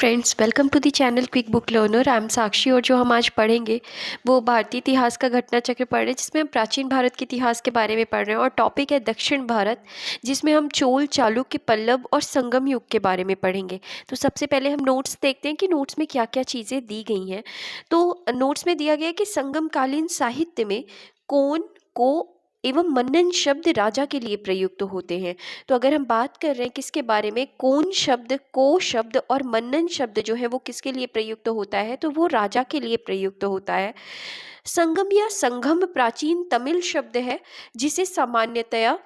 Friends, welcome to the channel quick book learner. I am Sakshi और जो हम आज पढ़ेंगे वो भारतीय इतिहास का घटना चक्र पढ़ रहे हैं, जिसमें हम प्राचीन भारत के इतिहास के बारे में पढ़ रहे हैं। और टॉपिक है दक्षिण भारत, जिसमें हम चोल, चालुक्य, पल्लव और संगम युग के बारे में पढ़ेंगे। तो सबसे पहले हम नोट्स देखते हैं कि नोट्स में क्या क्या चीज़ें दी गई हैं। तो नोट्स में दिया गया है कि संगमकालीन साहित्य में कौन, को एवं मन्नन शब्द राजा के लिए प्रयुक्त होते हैं। तो अगर हम बात कर रहे हैं किसके बारे में, कौन शब्द, को शब्द और मन्नन शब्द जो है वो किसके लिए प्रयुक्त होता है, तो वो राजा के लिए प्रयुक्त होता है। संगम या संगम प्राचीन तमिल शब्द है, जिसे सामान्यतया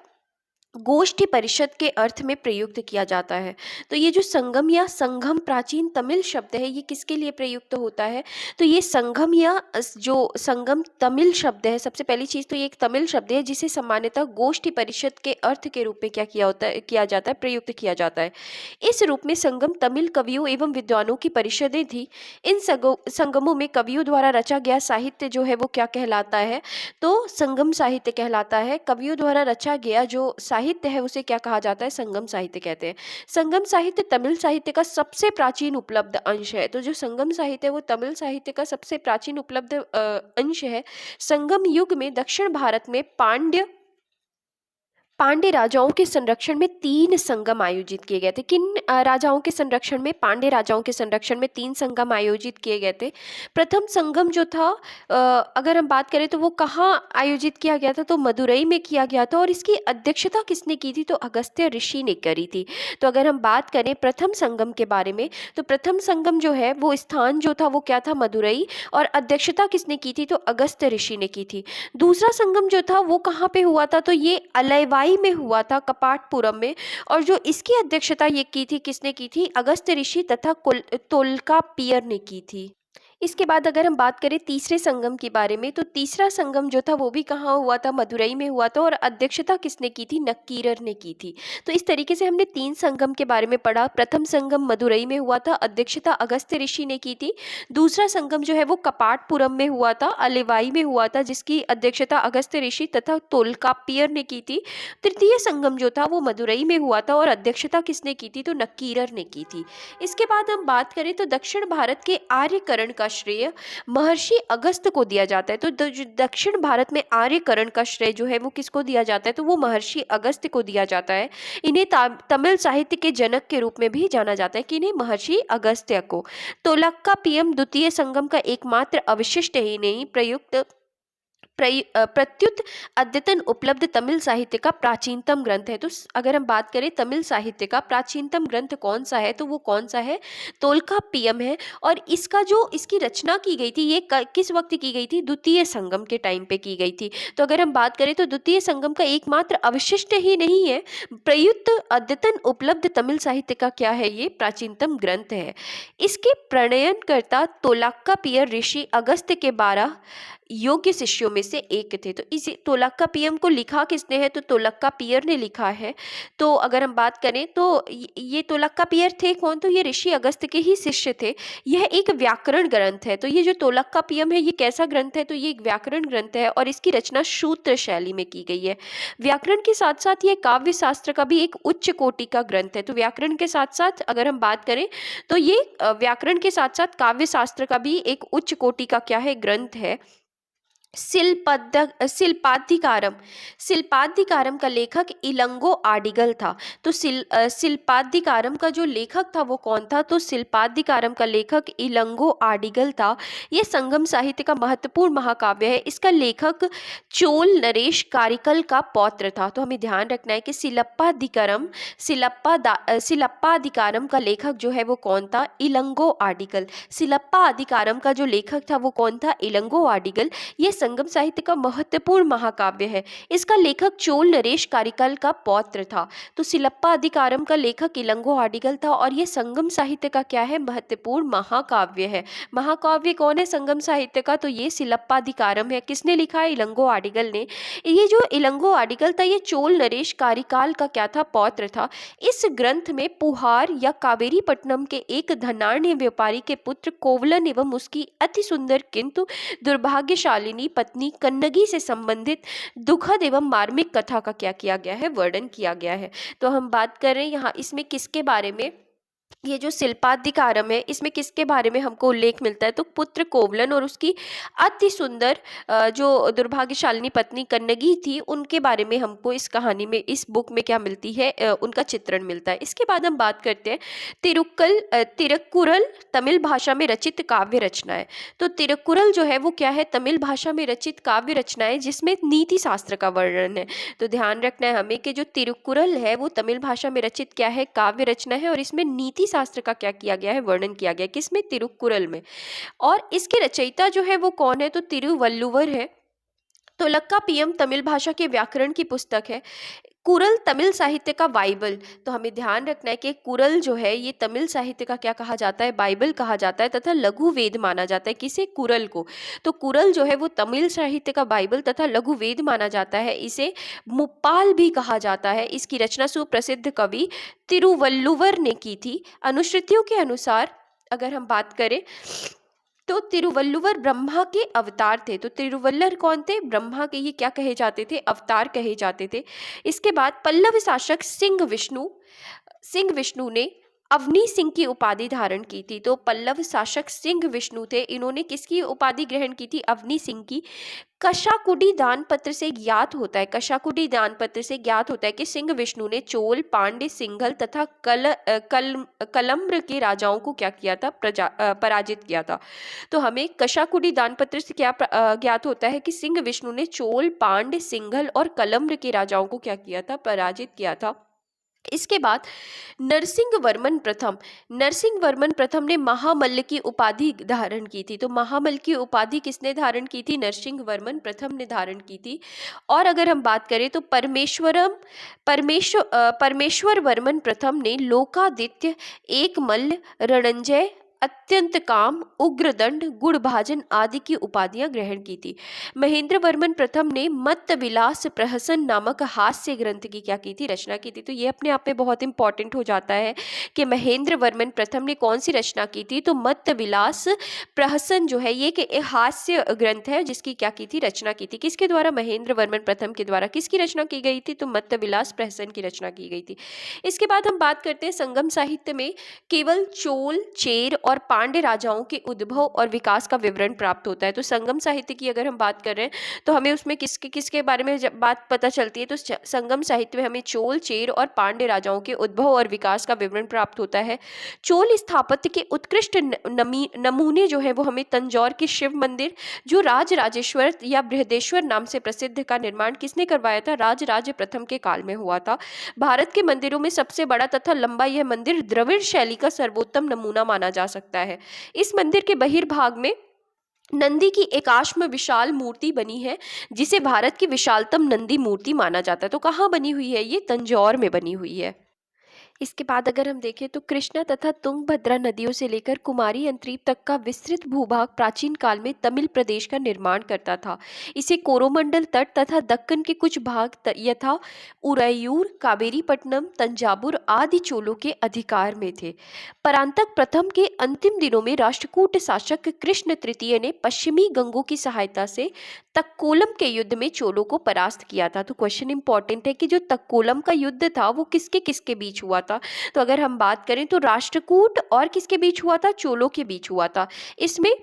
गोष्ठी परिषद के अर्थ में प्रयुक्त किया जाता है। तो ये जो संगम या संगम प्राचीन तमिल शब्द है, ये किसके लिए प्रयुक्त होता है, तो ये संगम या जो संगम तमिल शब्द है, सबसे पहली चीज़ तो ये एक तमिल शब्द है जिसे सामान्यतः गोष्ठी परिषद के अर्थ के रूप में क्या किया जाता है, प्रयुक्त किया जाता है। इस रूप में संगम तमिल कवियों एवं विद्वानों की परिषदें थी। इन संगमों में कवियों द्वारा रचा गया साहित्य जो है वो क्या कहलाता है, तो संगम साहित्य कहलाता है। कवियों द्वारा रचा गया जो साहित्य है उसे क्या कहा जाता है, संगम साहित्य कहते हैं। संगम साहित्य तमिल साहित्य का सबसे प्राचीन उपलब्ध अंश है। तो जो संगम साहित्य है वो तमिल साहित्य का सबसे प्राचीन उपलब्ध अंश है। संगम युग में दक्षिण भारत में पांड्य राजाओं के संरक्षण में 3 संगम आयोजित किए गए थे। किन राजाओं के संरक्षण में, पांड्य राजाओं के संरक्षण में 3 संगम आयोजित किए गए थे। प्रथम संगम जो था, अगर हम बात करें तो वो कहाँ आयोजित किया गया था, तो मदुरई में किया गया था। और इसकी अध्यक्षता किसने की थी, तो अगस्त्य ऋषि ने करी थी। तो अगर हम बात करें प्रथम संगम के बारे में, तो प्रथम संगम जो है वो स्थान जो था वो क्या था, मदुरई, और अध्यक्षता किसने की थी, तो अगस्त्य ऋषि ने की थी। दूसरा संगम जो था वो कहाँ पे हुआ था, तो ये अलैवाई में हुआ था, कपाटपुरम में। और जो इसकी अध्यक्षता ये की थी, किसने की थी, अगस्त्य ऋषि तथा तोल्कापियर ने की थी। इसके बाद अगर हम बात करें तीसरे संगम के बारे में, तो तीसरा संगम जो था वो भी कहाँ हुआ था, मदुरई में हुआ था। और अध्यक्षता किसने की थी, नक्कीरर ने की थी। तो इस तरीके से हमने 3 संगम के बारे में पढ़ा। प्रथम संगम मदुरई में हुआ था, अध्यक्षता अगस्त्य ऋषि ने की थी। दूसरा संगम जो है वो कपाटपुरम में हुआ था, अलेवाई में हुआ था, जिसकी अध्यक्षता अगस्त्य ऋषि तथा तोल्कापियर ने की थी। तृतीय संगम जो था वो मदुरई में हुआ था और अध्यक्षता किसने की थी, तो नक्कीरर ने की थी। इसके बाद हम बात करें तो दक्षिण भारत के आर्यकरण का श्रेय महर्षि अगस्त्य को दिया जाता है। तो दक्षिण भारत में आर्यकरण का श्रेय जो है वो किसको दिया जाता है, तो वो महर्षि अगस्त्य को दिया जाता है। इन्हें तमिल साहित्य के जनक के रूप में भी जाना जाता है, कि इन्हें महर्षि अगस्त्य को। तोलक्कापियम द्वितीय संगम का एकमात्र अवशिष्ट ही नहीं, प्रत्युत अद्यतन उपलब्ध तमिल साहित्य का प्राचीनतम ग्रंथ है। तो अगर हम बात करें तमिल साहित्य का प्राचीनतम ग्रंथ कौन सा है, तो वो कौन सा है, तोल्कापियम है। और इसकी रचना की गई थी, ये किस वक्त की गई थी, द्वितीय संगम के टाइम पे की गई थी। तो अगर हम बात करें तो द्वितीय संगम का एकमात्र अवशिष्ट ही नहीं है, प्रयुक्त अद्यतन उपलब्ध तमिल साहित्य का क्या है, ये प्राचीनतम ग्रंथ है। इसके प्रणयनकर्ता तोल्कापियर ऋषि अगस्त्य के 12 योग्य शिष्यों में से एक थे। तो इस तोल्कापियम को लिखा किसने है, तो तोल्कापियर ने लिखा है। तो अगर हम बात करें तो ये तोल्कापियर थे कौन, तो ये ऋषि अगस्त्य के ही शिष्य थे। यह एक व्याकरण ग्रंथ है। तो ये जो तोल्कापियम है ये कैसा ग्रंथ है, तो ये एक व्याकरण ग्रंथ है और इसकी रचना सूत्र शैली में की गई है। व्याकरण के साथ साथ ये काव्य शास्त्र का भी एक उच्च कोटि का ग्रंथ है। तो व्याकरण के साथ साथ अगर हम बात करें तो ये व्याकरण के साथ साथ काव्य शास्त्र का भी एक उच्च कोटि का क्या है, ग्रंथ है। शिल्पाधिकारम का लेखक इलंगो आडिगल था। तो शिल्पाधिकारम का जो लेखक था वो कौन था, तो शिल्पाधिकारम का लेखक इलंगो आडिगल था। ये संगम साहित्य का महत्वपूर्ण महाकाव्य है। इसका लेखक चोल नरेश कारिकल का पौत्र था। तो हमें ध्यान रखना है कि शिलप्पाधिकारम का लेखक जो है वो कौन था, इलंगो आडिगल। शिलप्पा अधिकारम का जो लेखक था वो कौन था, इलंगो आडिगल। ये संगम साहित्य का महत्वपूर्ण महाकाव्य है। इसका लेखक चोल नरेश कारिकल का पौत्र था। तो शिलप्पा अधिकारम का लेखक इलंगो आडिगल था और ये संगम साहित्य का क्या है, महत्वपूर्ण महाकाव्य है। महाकाव्य कौन है संगम साहित्य का, तो ये शिलप्पा अधिकारम है। किसने लिखा है, इलंगो आडिगल ने। ये जो इलंगो आडिगल था ये चोल नरेश कारिकाल का क्या था, पौत्र था। इस ग्रंथ में पुहार या कावेरीपट्टनम के एक धनाढ्य व्यापारी के पुत्र कोवलन एवं उसकी अति सुंदर किंतु दुर्भाग्यशालिनी पत्नी कन्नगी से संबंधित दुखद एवं मार्मिक कथा का क्या किया गया है, वर्णन किया गया है। तो हम बात कर रहे हैं यहाँ इसमें किसके बारे में, ये जो शिल्पाधिकारम है, इसमें किसके बारे में हमको उल्लेख मिलता है? तो पुत्र कोवलन और उसकी अति सुंदर जो दुर्भाग्यशालिनी पत्नी कन्नगी थी, उनके बारे में हमको इस कहानी में, इस बुक में क्या मिलती है, उनका चित्रण मिलता है। इसके बाद हम बात करते हैं तिरुक्कुरल तमिल भाषा में रचित काव्य रचनाएं। तो तिरुक्कुरल जो है वो क्या है? तमिल भाषा में रचित काव्य रचनाएं जिसमें नीति शास्त्र का वर्णन है। तो ध्यान रखना है हमें कि जो तिरुक्कुरल है वो तमिल भाषा में रचित क्या है? काव्य रचना है, और इसमें नीति शास्त्र का क्या किया गया है? वर्णन किया गया है। किसमें? तिरुक्कुरल में। और इसके रचयिता जो है वो कौन है? तो तिरुवल्लुवर है। तो लक्कापीयम तमिल भाषा के व्याकरण की पुस्तक है। कुरल तमिल साहित्य का बाइबल। तो हमें ध्यान रखना है कि कुरल जो है ये तमिल साहित्य का क्या कहा जाता है? बाइबल कहा जाता है, तथा लघु वेद माना जाता है। किसे? कुरल को। तो कुरल जो है वो तमिल साहित्य का बाइबल तथा लघु वेद माना जाता है। इसे मुप्पाल भी कहा जाता है। इसकी रचना सुप्रसिद्ध कवि तिरुवल्लुवर ने की थी। अनुश्रुतियों के अनुसार अगर हम बात करें तो तिरुवल्लुवर ब्रह्मा के अवतार थे। तो तिरुवल्लर कौन थे? ब्रह्मा के ये क्या कहे जाते थे? अवतार कहे जाते थे। इसके बाद पल्लव शासक सिंह विष्णु ने अवनी सिंह की उपाधि धारण की थी। तो पल्लव शासक सिंह विष्णु थे, इन्होंने किसकी उपाधि ग्रहण की थी? अवनी सिंह की। कशाकुडी दान पत्र से ज्ञात होता है, कशाकुडी दान पत्र से ज्ञात होता है कि सिंह विष्णु ने चोल, पांड्य, सिंघल तथा कलम्र के राजाओं को क्या किया था? पराजित किया था। तो हमें कशाकुडी दान पत्र से क्या ज्ञात होता है कि सिंह विष्णु ने चोल, पांड्य, सिंघल और कलम्र के राजाओं को क्या किया था? पराजित किया था। इसके बाद नरसिंह वर्मन प्रथम ने महामल्ल की उपाधि धारण की थी। तो महामल्ल की उपाधि किसने धारण की थी? नरसिंह वर्मन प्रथम ने धारण की थी। और अगर हम बात करें तो परमेश्वर वर्मन प्रथम ने लोकादित्य, एकमल्ल, रणंजय, अत्यंत काम, उग्रदंड, गुणभाजन आदि की उपाधियां ग्रहण की थी। महेंद्र वर्मन प्रथम ने मत्त विलास प्रहसन नामक हास्य ग्रंथ की क्या की थी? रचना की थी। तो ये अपने आप में बहुत इंपॉर्टेंट हो जाता है कि महेंद्र वर्मन प्रथम ने कौन सी रचना की थी? तो मत्त विलास प्रहसन जो है ये एक हास्य ग्रंथ है जिसकी क्या की थी? रचना की थी। किसके द्वारा? महेंद्र वर्मन प्रथम के द्वारा। किसकी रचना की गई थी? तो मत्त विलास प्रहसन की रचना की गई थी। इसके बाद हम बात करते हैं संगम साहित्य में केवल चोल, चेर और पांड्य राजाओं के उद्भव और विकास का विवरण प्राप्त होता है। तो संगम साहित्य की अगर हम बात कर रहे हैं तो हमें उसमें किसके किसके बारे में जब बात पता चलती है तो संगम साहित्य में हमें चोल, चेर और पांड्य राजाओं के उद्भव और विकास का विवरण प्राप्त होता है। चोल स्थापत्य के उत्कृष्ट नमूने जो है वो हमें तंजौर के शिव मंदिर, जो राजराजेश्वर या बृहदेश्वर नाम से प्रसिद्ध, का निर्माण किसने करवाया था? राजराज प्रथम के काल में हुआ था। भारत के मंदिरों में सबसे बड़ा तथा लंबा यह मंदिर द्रविड़ शैली का सर्वोत्तम नमूना माना जा सकता है। इस मंदिर के बहिर्भाग में नंदी की एकाश्म विशाल मूर्ति बनी है, जिसे भारत की विशालतम नंदी मूर्ति माना जाता है। तो कहाँ बनी हुई है? ये तंजौर में बनी हुई है। इसके बाद अगर हम देखें तो कृष्णा तथा तुंगभद्रा नदियों से लेकर कुमारी अंतरीप तक का विस्तृत भूभाग प्राचीन काल में तमिल प्रदेश का निर्माण करता था। इसे कोरोमंडल तट तथा दक्कन के कुछ भाग यथा उरैयूर, कावेरीपट्टनम, तंजावुर आदि चोलों के अधिकार में थे। परांतक प्रथम के अंतिम दिनों में राष्ट्रकूट शासक कृष्ण तृतीय ने पश्चिमी गंगों की सहायता से तक्कोलम के युद्ध में चोलों को परास्त किया था। तो क्वेश्चन इंपॉर्टेंट है कि जो तक्कोलम का युद्ध था वो किसके किसके बीच हुआ था? तो अगर हम बात करें तो राष्ट्रकूट और किसके बीच हुआ था? चोलों के बीच हुआ था। इसमें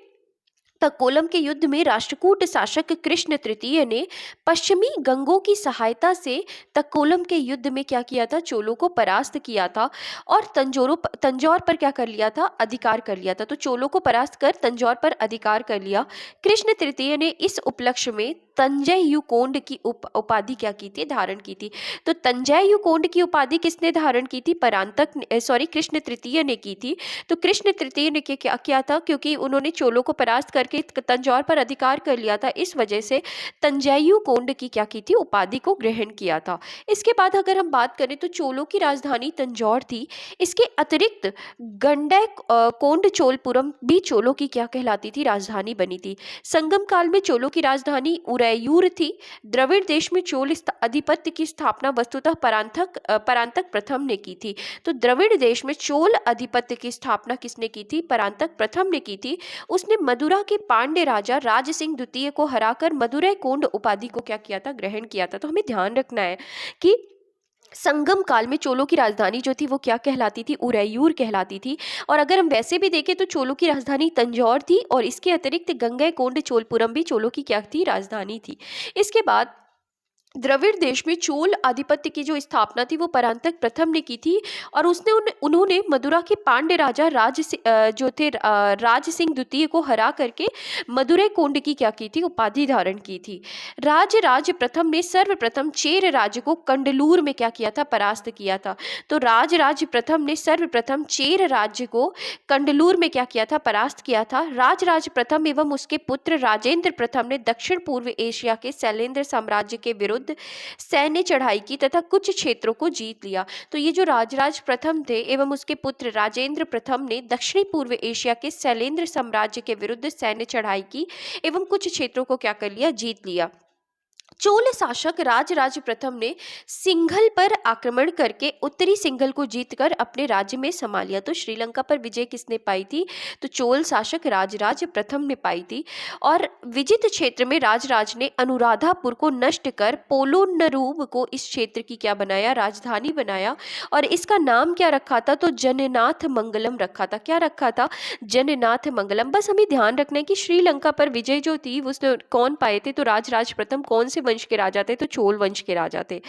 तक्कोलम के युद्ध में राष्ट्रकूट शासक कृष्ण तृतीय ने पश्चिमी गंगों की सहायता से तक्कोलम के युद्ध में क्या किया था? चोलों को परास्त किया था और तंजौर पर क्या कर लिया था? अधिकार कर लिया था। तो चोलों को परास्त कर तंजौर पर अधिकार कर लिया। कृष्ण तृतीय ने इस उपलक्ष्य में तंजय युकोंड की उपाधि क्या की थी? धारण की थी। तो तंजय युकोंड की उपाधि किसने धारण की थी? कृष्ण तृतीय ने की थी। तो कृष्ण तृतीय ने क्या किया था? क्योंकि उन्होंने चोलों को परास्त करके तंजौर पर अधिकार कर लिया था, इस वजह से तंजैयु कोंड की क्या की थी? उपाधि को ग्रहण किया था। इसके बाद अगर हम बात करें तो चोलों की राजधानी तंजौर थी। इसके अतिरिक्त गंडै कोंड चोलपुरम भी चोलों की क्या कहलाती थी? राजधानी बनी थी। संगम काल में चोलों की राजधानी उरैयूर थी। द्रविड़ देश में चोल अधिपत्य की स्थापना वस्तुतः परांतक प्रथम ने की थी। तो द्रविड़ देश में चोल अधिपत्य की स्थापना किसने की थी? परांतक प्रथम ने की थी। उसने मदुरा के पांड्य राजा राज सिंह द्वितीय को हराकर मदुरै कोंड उपाधि को क्या किया था? ग्रहण किया था। तो हमें ध्यान रखना है कि संगम काल में चोलों की राजधानी जो थी वो क्या कहलाती थी, उरैयूर कहलाती थी। और अगर हम वैसे भी देखें तो चोलों की राजधानी तंजौर थी, और इसके अतिरिक्त गंगईकोंड चोलपुरम भी चोलों की क्या थी, राजधानी थी। इसके बाद द्रविड़ देश में चोल आधिपत्य की जो स्थापना थी वो परांतक प्रथम ने की थी, और उन्होंने मदुरा के पांड्य राजा राज सिंह द्वितीय को हरा करके मदुरै कोंड की क्या की थी, उपाधि धारण की थी। राज प्रथम ने सर्वप्रथम चेर राज्य को कंडलूर में क्या किया था, परास्त किया था। तो राज प्रथम ने सर्वप्रथम चेर राज्य को कंडलूर में क्या किया था, परास्त किया था। राज प्रथम एवं उसके पुत्र राजेंद्र प्रथम ने दक्षिण पूर्व एशिया के शैलेंद्र साम्राज्य के विरुद्ध सैन्य चढ़ाई की तथा कुछ क्षेत्रों को जीत लिया। तो ये जो राज प्रथम थे एवं उसके पुत्र राजेंद्र प्रथम ने दक्षिणी पूर्व एशिया के शैलेंद्र साम्राज्य के विरुद्ध सैन्य चढ़ाई की एवं कुछ क्षेत्रों को क्या कर लिया, जीत लिया। चोल शासक राज प्रथम ने सिंघल पर आक्रमण करके उत्तरी सिंघल को जीतकर अपने राज्य में समा लिया। तो श्रीलंका पर विजय किसने पाई थी, तो चोल शासक राज प्रथम ने पाई थी। और विजित क्षेत्र में राज ने अनुराधापुर को नष्ट कर पोलोनरूब को इस क्षेत्र की क्या बनाया, राजधानी बनाया। और इसका नाम क्या रखा था, तो जननाथ मंगलम रखा था। क्या रखा था, जननाथ मंगलम। बस हमें ध्यान रखना है कि श्रीलंका पर विजय जो थी उसने कौन पाए थे, तो राज प्रथम कौन से वंश के राजा थे, तो चोल वंश के राजा थे।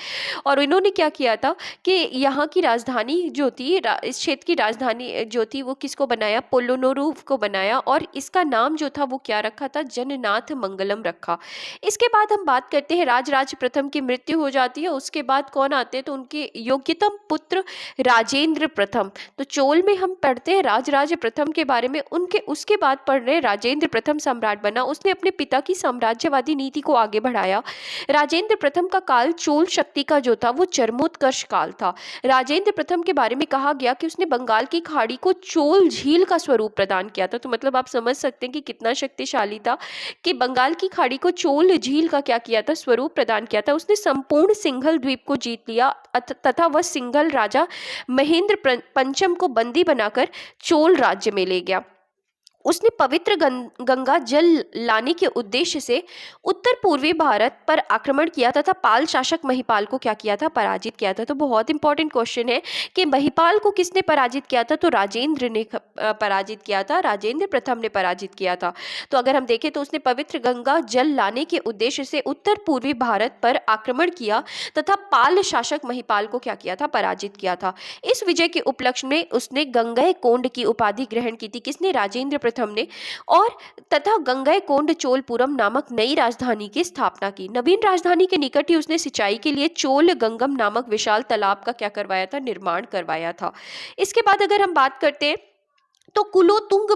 और इन्होंने क्या किया था कि यहाँ की राजधानी जो थी, इस क्षेत्र की राजधानी जो थी वो किसको बनाया, पोलोनरूप को बनाया। और इसका नाम जो था वो क्या रखा था, जननाथ मंगलम रखा। इसके बाद हम बात करते हैं राज प्रथम की मृत्यु हो जाती है। उसके बाद कौन आते हैं, तो उनके योग्यतम पुत्र राजेंद्र प्रथम। तो चोल में हम पढ़ते हैं राज प्रथम के बारे में, उसके बाद पढ़ रहे राजेंद्र प्रथम सम्राट बना। उसने अपने पिता की साम्राज्यवादी नीति को आगे बढ़ाया। राजेंद्र प्रथम का काल चोल शक्ति का जो था वो चरमोत्कर्ष काल था। राजेंद्र प्रथम के बारे में कहा गया कि उसने बंगाल की खाड़ी को चोल झील का स्वरूप प्रदान किया था। तो मतलब आप समझ सकते हैं कि कितना शक्तिशाली था कि बंगाल की खाड़ी को चोल झील का क्या किया था, स्वरूप प्रदान किया था। उसने संपूर्ण सिंघल द्वीप को जीत लिया तथा वह सिंघल राजा महेंद्र पंचम को बंदी बनाकर चोल राज्य में ले गया। उसने पवित्र गंगा जल लाने के उद्देश्य से उत्तर पूर्वी भारत पर आक्रमण किया तथा पाल शासक महिपाल को क्या किया था, पराजित किया था। तो बहुत इंपॉर्टेंट क्वेश्चन है कि महिपाल को किसने पराजित किया था, तो राजेंद्र ने पराजित किया था, राजेंद्र प्रथम ने पराजित किया था। तो अगर हम देखें तो उसने पवित्र गंगा जल लाने के उद्देश्य से उत्तर पूर्वी भारत पर आक्रमण किया तथा पाल शासक महिपाल को क्या किया था, पराजित किया था। इस विजय के उपलक्ष्य में उसने गंगईकोंड की उपाधि ग्रहण की थी। किसने, राजेंद्र प्रथम ने। और तथा गंगईकोंड चोलपुरम नामक नई राजधानी की स्थापना की। नवीन राजधानी के निकट ही उसने सिंचाई के लिए चोल गंगम नामक विशाल तालाब का क्या करवाया था, निर्माण करवाया था। इसके बाद अगर हम बात करते हैं तो कुलोतुंग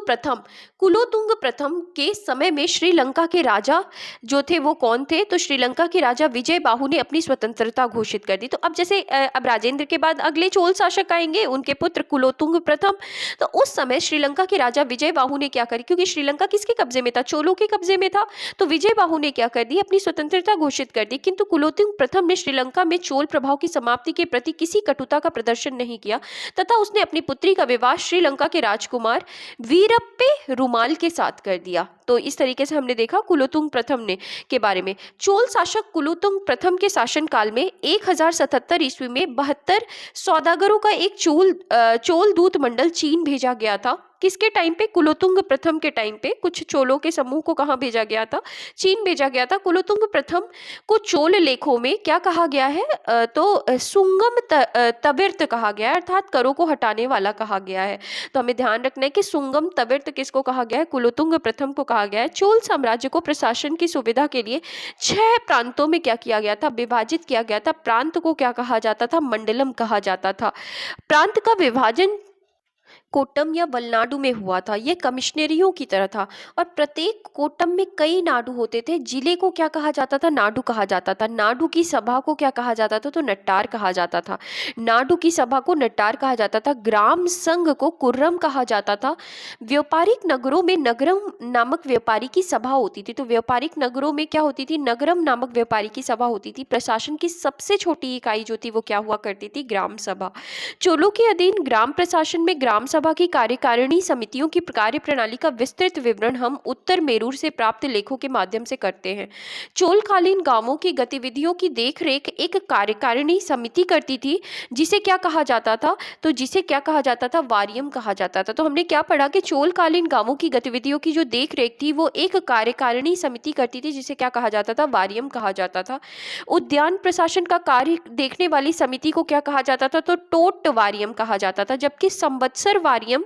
प्रथम के समय में श्रीलंका के राजा जो थे वो कौन थे, तो श्रीलंका के राजा विजय बाहु ने अपनी स्वतंत्रता घोषित कर दी। तो अब जैसे अब राजेंद्र के बाद अगले चोल शासक आएंगे, उनके पुत्र कुलोतुंग प्रथम। तो उस समय श्रीलंका के राजा विजय बाहु ने क्या करी, क्योंकि श्रीलंका किसके कब्जे में था, चोलों के कब्जे में था। तो विजय बाहु ने क्या कर दी, अपनी स्वतंत्रता घोषित कर दी। किंतु कुलोतुंग प्रथम ने श्रीलंका में चोल प्रभाव की समाप्ति के प्रति किसी कटुता का प्रदर्शन नहीं किया तथा उसने अपनी पुत्री का विवाह श्रीलंका के राजकुमार वीरप्पे रुमाल के साथ कर दिया। तो इस तरीके से हमने देखा कुलोतुंग प्रथम ने के बारे में। चोल शासक कुलोतुंग प्रथम के शासनकाल में 1077 ईस्वी में 72 सौदागरों का एक चोल दूत मंडल चीन भेजा गया था। किसके टाइम पे, कुलोतुंग प्रथम के टाइम पे कुछ चोलों के समूह को कहाँ भेजा गया था, चीन भेजा गया था। कुलोतुंग प्रथम को चोल लेखों में क्या कहा गया है, तो सुंगम तबिर्त कहा गया है, अर्थात करों को हटाने वाला कहा गया है। तो हमें ध्यान रखना है कि सुंगम तबिर्त किसको कहा गया है, कुलोतुंग प्रथम को कहा गया है। चोल साम्राज्य को प्रशासन की सुविधा के लिए 6 प्रांतों में क्या किया गया था, विभाजित किया गया था। प्रांत को क्या कहा जाता था, मंडलम कहा जाता था। प्रांत का विभाजन कोट्टम या वलनाडु में हुआ था। यह कमिश्नरियों की तरह था और प्रत्येक कोट्टम में कई नाडु होते थे। जिले को क्या कहा जाता था, नाडु कहा जाता था। नाडु की सभा को क्या कहा जाता था, तो नट्टार कहा जाता था। नाडु की सभा को नट्टार कहा जाता था। ग्राम संघ को कुर्रम कहा जाता था। व्यापारिक नगरों में नगरम नामक व्यापारी की सभा होती थी। तो व्यापारिक नगरों में क्या होती थी, नगरम नामक व्यापारी की सभा होती थी। प्रशासन की सबसे छोटी इकाई जो थी वो क्या हुआ करती थी, ग्राम सभा। चोलों के अधीन ग्राम प्रशासन में ग्राम सभा सभा की कार्यकारिणी समितियों की कार्य प्रणाली का विस्तृत विवरण हम उत्तर मेरूर से प्राप्त लेखों के माध्यम से करते हैं। चोलकालीन गांवों की गतिविधियों की देखरेख एक कार्यकारिणी समिति करती थी, जिसे क्या कहा जाता था, तो जिसे क्या कहा जाता था, वारियम कहा जाता था। तो हमने क्या पढ़ा कि चोलकालीन गांवों की गतिविधियों की जो देखरेख थी वो एक कार्यकारिणी समिति करती थी, जिसे क्या कहा जाता था, वारियम कहा जाता था। उद्यान प्रशासन का कार्य देखने वाली समिति को क्या कहा जाता था, तो टोट वारियम कहा जाता था। जबकि संवत्सर वारियम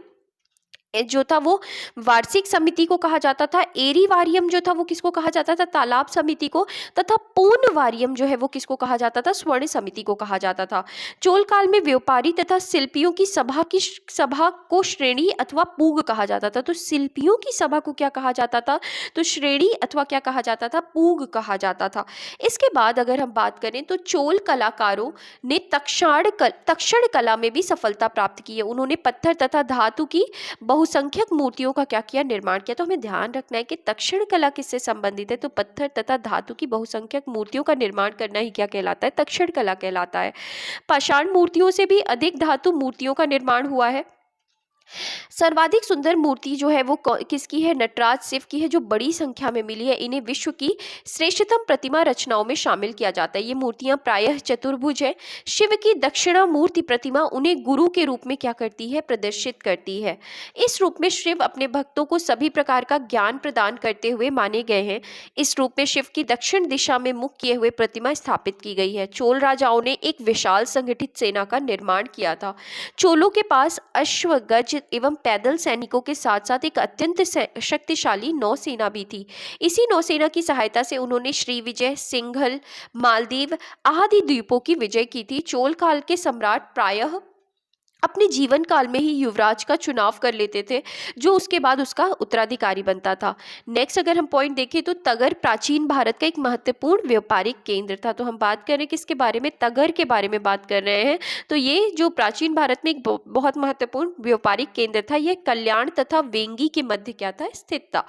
जो था वो वार्षिक समिति को कहा जाता था। एरी वारियम जो था वो किसको कहा जाता था, तालाब समिति को। तथा पूर्ण वारियम जो है वो किसको कहा जाता था, स्वर्ण समिति को कहा जाता था। चोल काल में व्यापारी तथा शिल्पियों की सभा को श्रेणी अथवा पूग कहा जाता था। तो शिल्पियों की सभा को क्या कहा जाता था, तो श्रेणी अथवा क्या कहा जाता था, पूग कहा जाता था। इसके बाद अगर हम बात करें तो चोल कलाकारों ने तक्षण कला में भी सफलता प्राप्त की है। उन्होंने पत्थर तथा धातु की बहुसंख्यक मूर्तियों का क्या किया, निर्माण किया। तो हमें ध्यान रखना है कि तक्षण कला किससे संबंधित है, तो पत्थर तथा धातु की बहुसंख्यक मूर्तियों का निर्माण करना ही क्या कहलाता है, तक्षण कला कहलाता है। पाषाण मूर्तियों से भी अधिक धातु मूर्तियों का निर्माण हुआ है। सर्वाधिक सुंदर मूर्ति जो है वो किसकी है, नटराज शिव की है, जो बड़ी संख्या में मिली है। इन्हें विश्व की श्रेष्ठतम प्रतिमा रचनाओं में शामिल किया जाता है। ये मूर्तियां प्रायः चतुर्भुज है। शिव की दक्षिणा मूर्ति प्रतिमा उन्हें गुरु के रूप में क्या करती है, प्रदर्शित करती है। इस रूप में शिव अपने भक्तों को सभी प्रकार का ज्ञान प्रदान करते हुए माने गए हैं। इस रूप में शिव की दक्षिण दिशा में मुख किए हुए प्रतिमा स्थापित की गई है। चोल राजाओं ने एक विशाल संगठित सेना का निर्माण किया था। चोलों के पास अश्व, गज एवं पैदल सैनिकों के साथ साथ एक अत्यंत शक्तिशाली नौसेना भी थी। इसी नौसेना की सहायता से उन्होंने श्रीविजय, सिंघल, मालदीव आदि द्वीपों की विजय की थी। चोल काल के सम्राट प्रायः अपने जीवन काल में ही युवराज का चुनाव कर लेते थे, जो उसके बाद उसका उत्तराधिकारी बनता था। नेक्स्ट अगर हम पॉइंट देखें तो तगर प्राचीन भारत का एक महत्वपूर्ण व्यापारिक केंद्र था। तो हम बात कर रहे हैं किसके बारे में, तगर के बारे में बात कर रहे हैं। तो ये जो प्राचीन भारत में एक बहुत महत्वपूर्ण व्यापारिक केंद्र था, यह कल्याण तथा वेंगी के मध्य क्या था, स्थित था।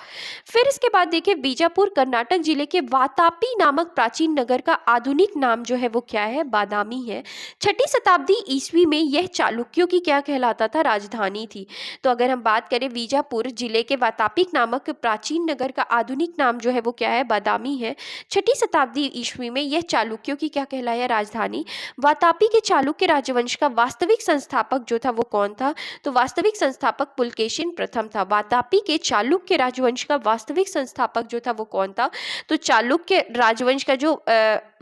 फिर इसके बाद देखिए बीजापुर कर्नाटक जिले के वातापी नामक प्राचीन नगर का आधुनिक नाम जो है वो क्या है, बादामी है। 6ठी शताब्दी ईस्वी में यह चालुक्यों की क्या कहलाता था, राजधानी थी। तो अगर हम बात करें बीजापुर जिले के वातापी नामक प्राचीन नगर का आधुनिक नाम जो है वो क्या है, बादामी है। 6ठी शताब्दी ईस्वी में यह चालुक्यों की क्या कहलाया, राजधानी। वातापी के चालुक्य राजवंश का वास्तविक संस्थापक जो था वो कौन था, तो वास्तविक संस्थापक पुलकेशिन प्रथम था। वातापी के चालुक्य राजवंश का वास्तविक संस्थापक जो था वो कौन था, तो चालुक्य राजवंश का जो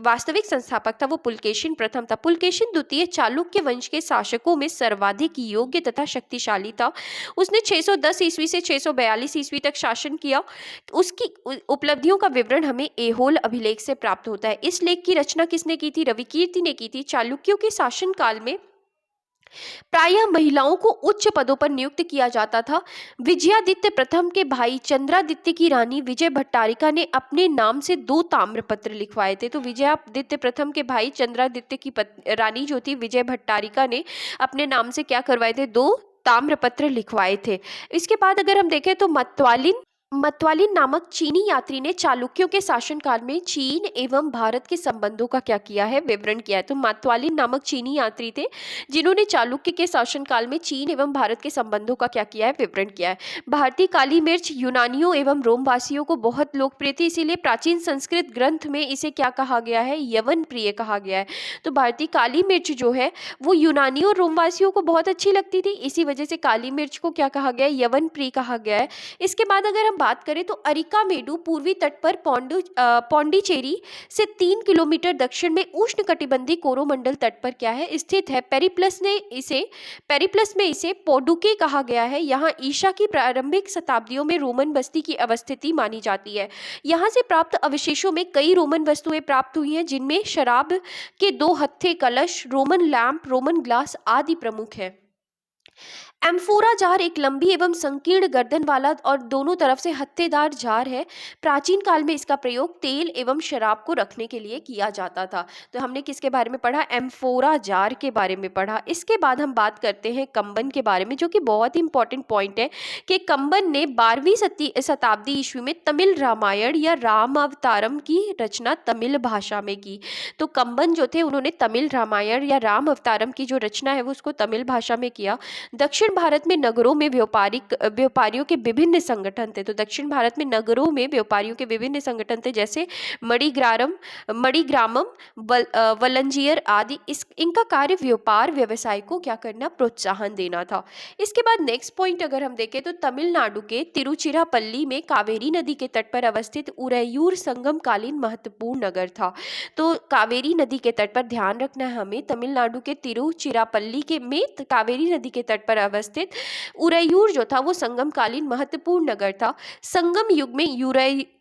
वास्तविक संस्थापक था वो पुलकेशिन प्रथम था। पुलकेशिन द्वितीय चालुक्य वंश के शासकों में सर्वाधिक योग्य तथा शक्तिशाली था। उसने 610 ईस्वी से 642 ईस्वी तक शासन किया। उसकी उपलब्धियों का विवरण हमें ऐहोल अभिलेख से प्राप्त होता है। इस लेख की रचना किसने की थी, रविकीर्ति ने की थी। चालुक्यों के शासन काल में प्रायः महिलाओं को उच्च पदों पर नियुक्त किया जाता था। विजयादित्य प्रथम के भाई चंद्रादित्य की रानी विजय भट्टारिका ने अपने नाम से 2 ताम्रपत्र लिखवाए थे। तो विजयादित्य प्रथम के भाई चंद्रादित्य की रानी जो थी विजय भट्टारिका ने अपने नाम से क्या करवाए थे, 2 ताम्रपत्र लिखवाए थे। इसके बाद अगर हम देखें तो मतवालिन नामक चीनी यात्री ने चालुक्यों के शासनकाल में चीन एवं भारत के संबंधों का क्या किया है, विवरण किया है। तो मतवालिन नामक चीनी यात्री थे जिन्होंने चालुक्य के शासनकाल में चीन एवं भारत के संबंधों का क्या किया है, विवरण किया है। भारतीय काली मिर्च यूनानियों एवं रोमवासियों को बहुत लोकप्रिय थी, इसीलिए प्राचीन संस्कृत ग्रंथ में इसे क्या कहा गया है, यवन प्रिय कहा गया है। तो भारतीय काली मिर्च जो है वो यूनानियों और रोमवासियों को बहुत अच्छी लगती थी, इसी वजह से काली मिर्च को क्या कहा गया है, यवन प्रिय कहा गया है। इसके बाद अगर हम बात करें तो अरिकामेडु पूर्वी तट पर पौंडीचेरी से 3 किलोमीटर दक्षिण में उष्णकटिबंधीय कोरोमंडल तट पर क्या है, स्थित है। पेरिप्लस में इसे पोडुके कहा गया है। यहाँ ईसा की प्रारंभिक शताब्दियों में रोमन बस्ती की अवस्थिति मानी जाती है। यहाँ से प्राप्त अवशेषों में कई रोमन वस्तुएं प्राप्त हुई हैं, जिनमें शराब के 2 हत्थे, कलश, रोमन लैंप, रोमन ग्लास आदि प्रमुख है। एम्फोरा जार एक लंबी एवं संकीर्ण गर्दन वाला और दोनों तरफ से हत्थेदार जार है। प्राचीन काल में इसका प्रयोग तेल एवं शराब को रखने के लिए किया जाता था। तो हमने किसके बारे में पढ़ा, एम्फोरा जार के बारे में पढ़ा। इसके बाद हम बात करते हैं कंबन के बारे में, जो कि बहुत ही इंपॉर्टेंट पॉइंट है कि कंबन ने 12वीं शताब्दी ईस्वी में तमिल रामायण या राम अवतारम की रचना तमिल भाषा में की। तो कंबन जो थे उन्होंने तमिल रामायण या राम अवतारम की जो रचना है वो उसको तमिल भाषा में किया। दक्षिण दक्षिण भारत में नगरों में व्यापारियों के विभिन्न संगठन थे। तो दक्षिण भारत में नगरों में व्यापारियों के विभिन्न संगठन थे, जैसे मणिग्रामम, वलंजियर आदि। इनका कार्य व्यापार व्यवसाय को क्या करना, प्रोत्साहन देना था। इसके बाद नेक्स्ट पॉइंट अगर हम देखें तो तमिलनाडु के तिरुचिरापल्ली में कावेरी नदी के तट पर अवस्थित उरैयूर संगमकालीन महत्वपूर्ण नगर था। तो कावेरी नदी के तट पर ध्यान रखना है हमें, तमिलनाडु के तिरुचिरापल्ली के में कावेरी नदी के तट पर अवस्थित उरैयूर जो था वो संगमकालीन महत्वपूर्ण नगर था। संगम युग में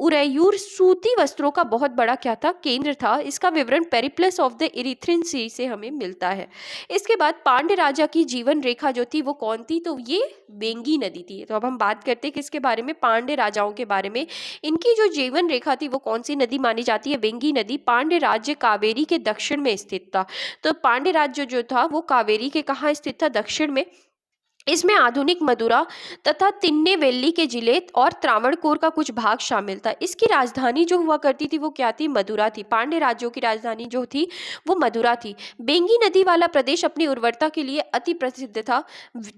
उरैयूर सूती वस्त्रों का बहुत बड़ा क्या था, केंद्र था। इसका विवरण पेरिप्लस ऑफ द इरिथ्रियन सी से हमें मिलता है। इसके बाद पांड्य राजा की जीवन रेखा जो थी वो कौन थी, तो ये वेंगी नदी थी। तो अब हम बात करते हैं किसके बारे में, पांड्य राजाओं के बारे में। इनकी जो जीवन रेखा थी वो कौन सी नदी मानी जाती है, वेंगी नदी। पांड्य राज्य कावेरी के दक्षिण में स्थित था। तो पांड्य राज्य जो था वो कावेरी के कहाँ स्थित था, दक्षिण में। इसमें आधुनिक मदुरा तथा तिन्नेवेल्ली के जिले और त्रावणकोर का कुछ भाग शामिल था। इसकी राजधानी जो हुआ करती थी वो क्या थी, मदुरा थी। पांड्य राज्यों की राजधानी जो थी वो मदुरा थी। बेंगी नदी वाला प्रदेश अपनी उर्वरता के लिए अति प्रसिद्ध था।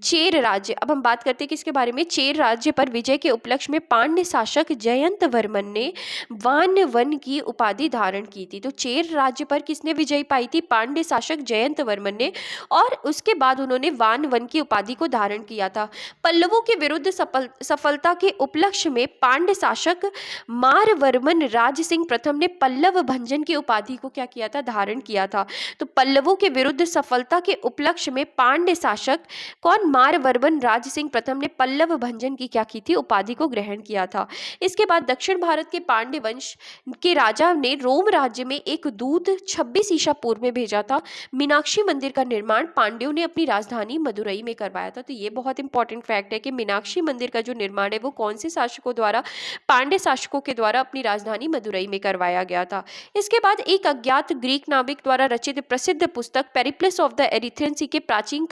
चेर राज्य, अब हम बात करते हैं किसके बारे में, चेर राज्य पर विजय के उपलक्ष्य में पांड्य शासक जयंत वर्मन ने वान वन की उपाधि धारण की थी। तो चेर राज्य पर किसने विजय पाई थी, पांड्य शासक जयंत वर्मन ने, और उसके बाद उन्होंने वान वन की उपाधि को धारण किया था। पल्लवों के विरुद्ध सफलता के उपलक्ष्य में पांड्य शासक मारवर्मन राज सिंह प्रथम ने पल्लव भंजन की उपाधि को क्या किया था, धारण किया था। तो पल्लवों के विरुद्ध सफलता के उपलक्ष्य में पांड्य शासक कौन, मारवर्मन राज सिंह प्रथम ने पल्लव भंजन की क्या की थी, उपाधि को ग्रहण किया था। इसके बाद दक्षिण भारत के पांड्य वंश के राजा ने रोम राज्य में एक दूत 26 ईसा पूर्व में भेजा था। मीनाक्षी मंदिर का निर्माण पांड्यों ने अपनी राजधानी मदुरई में करवाया था। तो ये बहुत इंपॉर्टेंट फैक्ट है कि मीनाक्षी मंदिर का जो निर्माण है वो कौन से शासकों द्वारा, पांड्य शासकों के द्वारा अपनी राजधानी मदुरई में करवाया गया था। इसके बाद एक अज्ञात ग्रीक नाविक द्वारा रचित प्रसिद्ध पुस्तक पेरिप्लस ऑफ द एरिथ्रियन सी के प्राचीन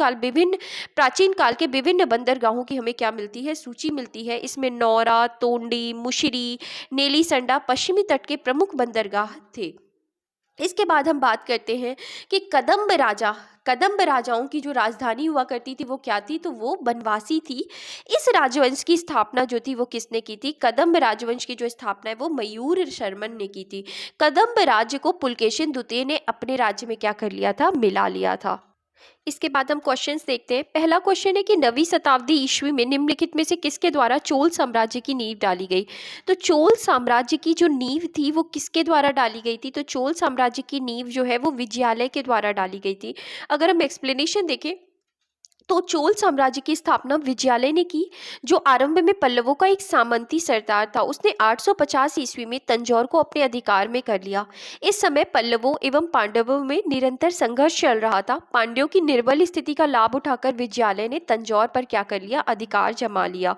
काल के विभिन्न बंदरगाहों की हमें क्या मिलती है, सूची मिलती है। इसमें नौरा, तोंडी, मुशिरी, नेलीसंडा पश्चिमी तट के प्रमुख बंदरगाह थे। इसके बाद हम बात करते हैं कि कदम्ब राजाओं की जो राजधानी हुआ करती थी वो क्या थी, तो वो बनवासी थी। इस राजवंश की स्थापना जो थी वो किसने की थी, कदम्ब राजवंश की जो स्थापना है वो मयूर शर्मन ने की थी। कदम्ब राज्य को पुलकेशिन द्वितीय ने अपने राज्य में क्या कर लिया था, मिला लिया था। इसके बाद हम क्वेश्चंस देखते हैं। पहला क्वेश्चन है कि 9वीं शताब्दी ईस्वी में निम्नलिखित में से किसके द्वारा चोल साम्राज्य की नींव डाली गई। तो चोल साम्राज्य की जो नींव थी वो किसके द्वारा डाली गई थी, तो चोल साम्राज्य की नींव जो है वो विजयालय के द्वारा डाली गई थी। अगर हम एक्सप्लेनेशन देखें तो चोल साम्राज्य की स्थापना विजयालय ने की, जो आरंभ में पल्लवों का एक सामंती सरदार था। उसने 850 ईस्वी में तंजौर को अपने अधिकार में कर लिया। इस समय पल्लवों एवं पांडवों में निरंतर संघर्ष चल रहा था। पांड्यों की निर्बल स्थिति का लाभ उठाकर विजयालय ने तंजौर पर क्या कर लिया, अधिकार जमा लिया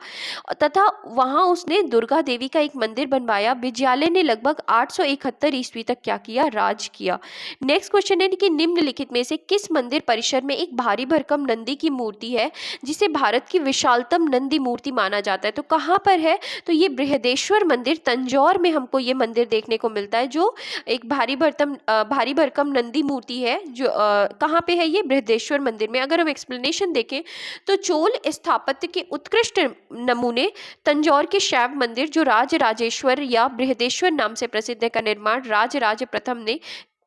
तथा वहां उसने दुर्गा देवी का एक मंदिर बनवाया। विजयालय ने लगभग 871 ईस्वी तक क्या किया, राज किया। नेक्स्ट क्वेश्चन है कि निम्नलिखित में से किस मंदिर परिसर में एक भारी भरकम नंदी की मूर्ति है जिसे भारत की विशालतम नंदी मूर्ति माना जाता है। तो कहाँ पर है, तो ये बृहदेश्वर मंदिर तंजौर में हमको ये मंदिर देखने को मिलता है, जो एक भारी भरकम नंदी मूर्ति है। जो कहाँ पे है, ये बृहदेश्वर मंदिर में। अगर हम एक्सप्लेनेशन देखें तो चोल स्थापत्य के उत्कृष्ट नमूने तंजौर के शैव मंदिर जो राजराजेश्वर या बृहदेश्वर नाम से प्रसिद्ध है का निर्माण राजराज